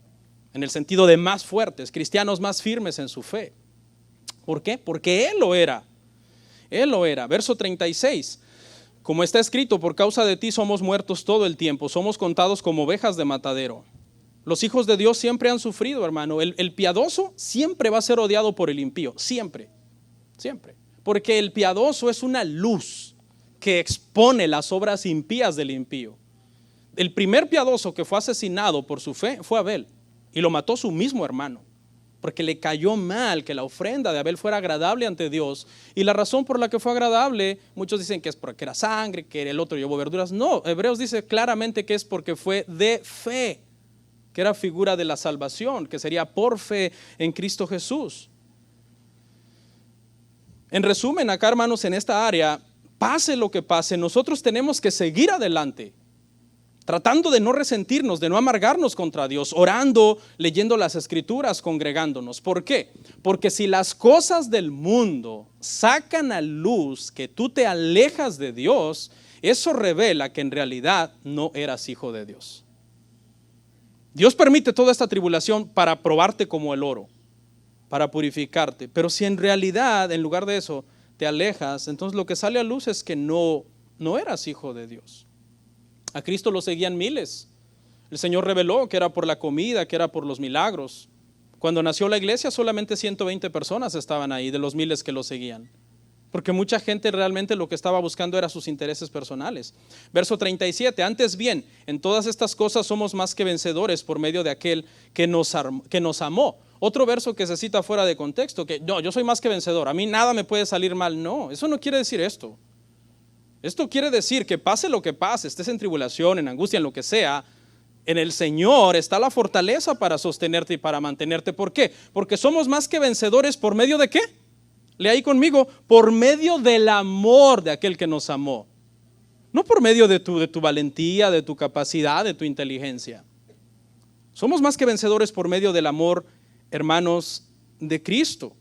en el sentido de más fuertes, cristianos más firmes en su fe. ¿Por qué? Porque Él lo era. Verso 36. Como está escrito, por causa de ti somos muertos todo el tiempo, somos contados como ovejas de matadero. Los hijos de Dios siempre han sufrido, hermano. El piadoso siempre va a ser odiado por el impío, siempre. Porque el piadoso es una luz que expone las obras impías del impío. El primer piadoso que fue asesinado por su fe fue Abel y lo mató su mismo hermano. Porque le cayó mal que la ofrenda de Abel fuera agradable ante Dios. Y la razón por la que fue agradable, muchos dicen que es porque era sangre, que el otro llevó verduras. No, Hebreos dice claramente que es porque fue de fe, que era figura de la salvación, que sería por fe en Cristo Jesús. En resumen, acá, hermanos, en esta área, pase lo que pase, nosotros tenemos que seguir adelante, tratando de no resentirnos, de no amargarnos contra Dios, orando, leyendo las Escrituras, congregándonos. ¿Por qué? Porque si las cosas del mundo sacan a luz que tú te alejas de Dios, eso revela que en realidad no eras hijo de Dios. Dios permite toda esta tribulación para probarte como el oro, para purificarte. Pero si en realidad, en lugar de eso, te alejas, entonces lo que sale a luz es que no eras hijo de Dios. A Cristo lo seguían miles. El Señor reveló que era por la comida, que era por los milagros. Cuando nació la iglesia, solamente 120 personas estaban ahí de los miles que lo seguían. Porque mucha gente realmente lo que estaba buscando era sus intereses personales. Verso 37, antes bien, en todas estas cosas somos más que vencedores por medio de aquel que nos amó. Otro verso que se cita fuera de contexto, que no, yo soy más que vencedor, a mí nada me puede salir mal. No, eso no quiere decir esto. Esto quiere decir que pase lo que pase, estés en tribulación, en angustia, en lo que sea, en el Señor está la fortaleza para sostenerte y para mantenerte. ¿Por qué? Porque somos más que vencedores por medio de ¿qué? Lea ahí conmigo, por medio del amor de aquel que nos amó. No por medio de tu valentía, de tu capacidad, de tu inteligencia. Somos más que vencedores por medio del amor, hermanos, de Cristo.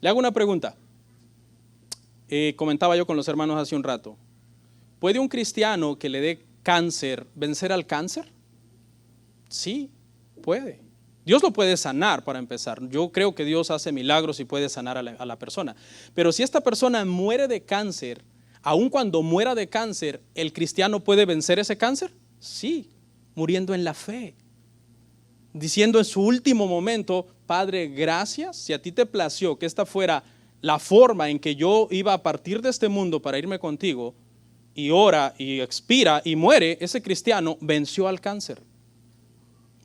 Le hago una pregunta. Comentaba yo con los hermanos hace un rato. ¿Puede un cristiano que le dé cáncer vencer al cáncer? Sí, puede. Dios lo puede sanar para empezar. Yo creo que Dios hace milagros y puede sanar a la persona. Pero si esta persona muere de cáncer, aun cuando muera de cáncer, ¿el cristiano puede vencer ese cáncer? Sí, muriendo en la fe. Diciendo en su último momento, Padre, gracias, si a ti te plació que esta fuera la forma en que yo iba a partir de este mundo para irme contigo, y ora y expira y muere, ese cristiano venció al cáncer.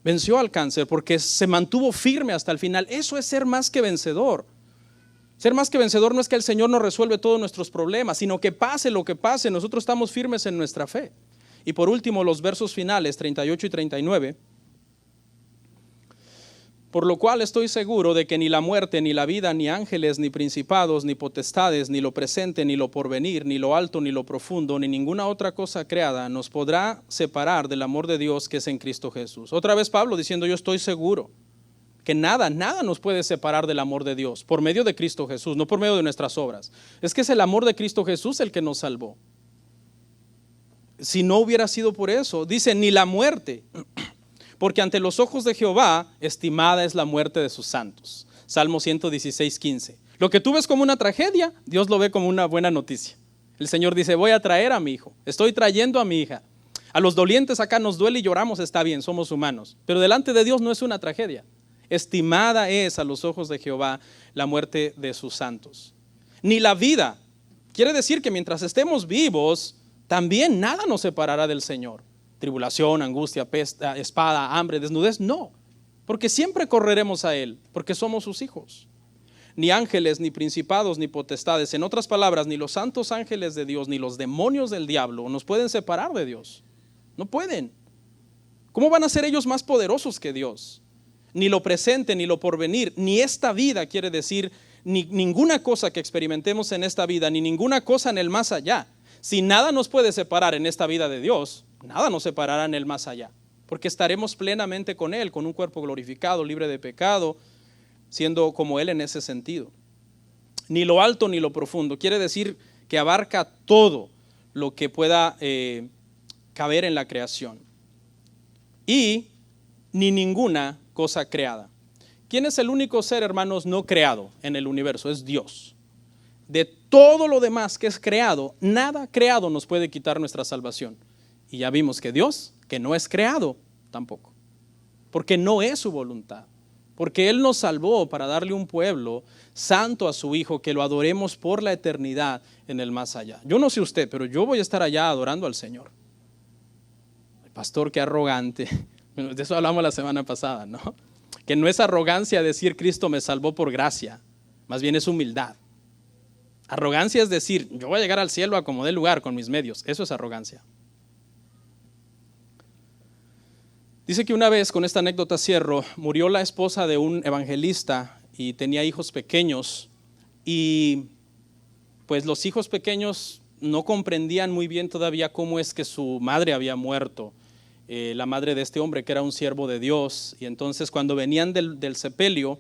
Venció al cáncer porque se mantuvo firme hasta el final. Eso es ser más que vencedor. Ser más que vencedor no es que el Señor nos resuelve todos nuestros problemas, sino que pase lo que pase, nosotros estamos firmes en nuestra fe. Y por último, los versos finales, 38 y 39. Por lo cual estoy seguro de que ni la muerte, ni la vida, ni ángeles, ni principados, ni potestades, ni lo presente, ni lo porvenir, ni lo alto, ni lo profundo, ni ninguna otra cosa creada nos podrá separar del amor de Dios que es en Cristo Jesús. Otra vez Pablo diciendo, yo estoy seguro que nada nos puede separar del amor de Dios por medio de Cristo Jesús, no por medio de nuestras obras. Es que es el amor de Cristo Jesús el que nos salvó. Si no hubiera sido por eso, dice, ni la muerte, porque ante los ojos de Jehová estimada es la muerte de sus santos. Salmo 116, 15. Lo que tú ves como una tragedia, Dios lo ve como una buena noticia. El Señor dice, voy a traer a mi hijo, estoy trayendo a mi hija. A los dolientes acá nos duele y lloramos, está bien, somos humanos. Pero delante de Dios no es una tragedia. Estimada es a los ojos de Jehová la muerte de sus santos. Ni la vida. Quiere decir que mientras estemos vivos, también nada nos separará del Señor. Tribulación, angustia, peste, espada, hambre, desnudez, no. Porque siempre correremos a Él, porque somos sus hijos. Ni ángeles, ni principados, ni potestades. En otras palabras, ni los santos ángeles de Dios, ni los demonios del diablo nos pueden separar de Dios. No pueden. ¿Cómo van a ser ellos más poderosos que Dios? Ni lo presente, ni lo porvenir, ni esta vida, quiere decir, ni ninguna cosa que experimentemos en esta vida, ni ninguna cosa en el más allá. Si nada nos puede separar en esta vida de Dios, nada nos separará en el más allá, porque estaremos plenamente con Él, con un cuerpo glorificado, libre de pecado, siendo como Él en ese sentido. Ni lo alto ni lo profundo, quiere decir que abarca todo lo que pueda caber en la creación. Y ni ninguna cosa creada. ¿Quién es el único ser, hermanos, no creado en el universo? Es Dios. De todo lo demás que es creado, nada creado nos puede quitar nuestra salvación. Y ya vimos que Dios, que no es creado, tampoco. Porque no es su voluntad. Porque Él nos salvó para darle un pueblo santo a su Hijo, que lo adoremos por la eternidad en el más allá. Yo no sé usted, pero yo voy a estar allá adorando al Señor. El pastor, qué arrogante. De eso hablamos la semana pasada, ¿no? Que no es arrogancia decir Cristo me salvó por gracia, más bien es humildad. Arrogancia es decir, yo voy a llegar al cielo a como dé lugar con mis medios. Eso es arrogancia. Dice que una vez, con esta anécdota cierro, murió la esposa de un evangelista y tenía hijos pequeños. Y pues los hijos pequeños no comprendían muy bien todavía cómo es que su madre había muerto. La madre de este hombre que era un siervo de Dios. Y entonces cuando venían del sepelio,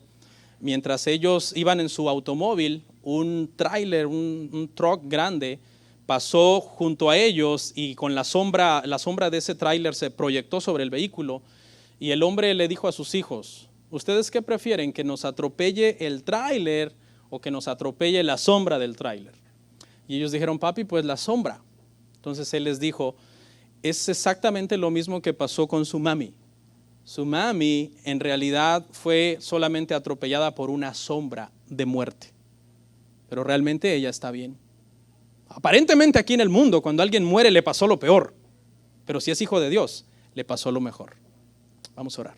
mientras ellos iban en su automóvil, un tráiler, un truck grande, pasó junto a ellos y con la sombra de ese tráiler se proyectó sobre el vehículo, y el hombre le dijo a sus hijos: ¿ustedes qué prefieren, que nos atropelle el tráiler o que nos atropelle la sombra del tráiler? Y ellos dijeron: papi, pues la sombra. Entonces él les dijo: es exactamente lo mismo que pasó con su mami. Su mami en realidad fue solamente atropellada por una sombra de muerte, pero realmente ella está bien. Aparentemente aquí en el mundo, cuando alguien muere, le pasó lo peor, pero si es hijo de Dios, le pasó lo mejor. Vamos a orar.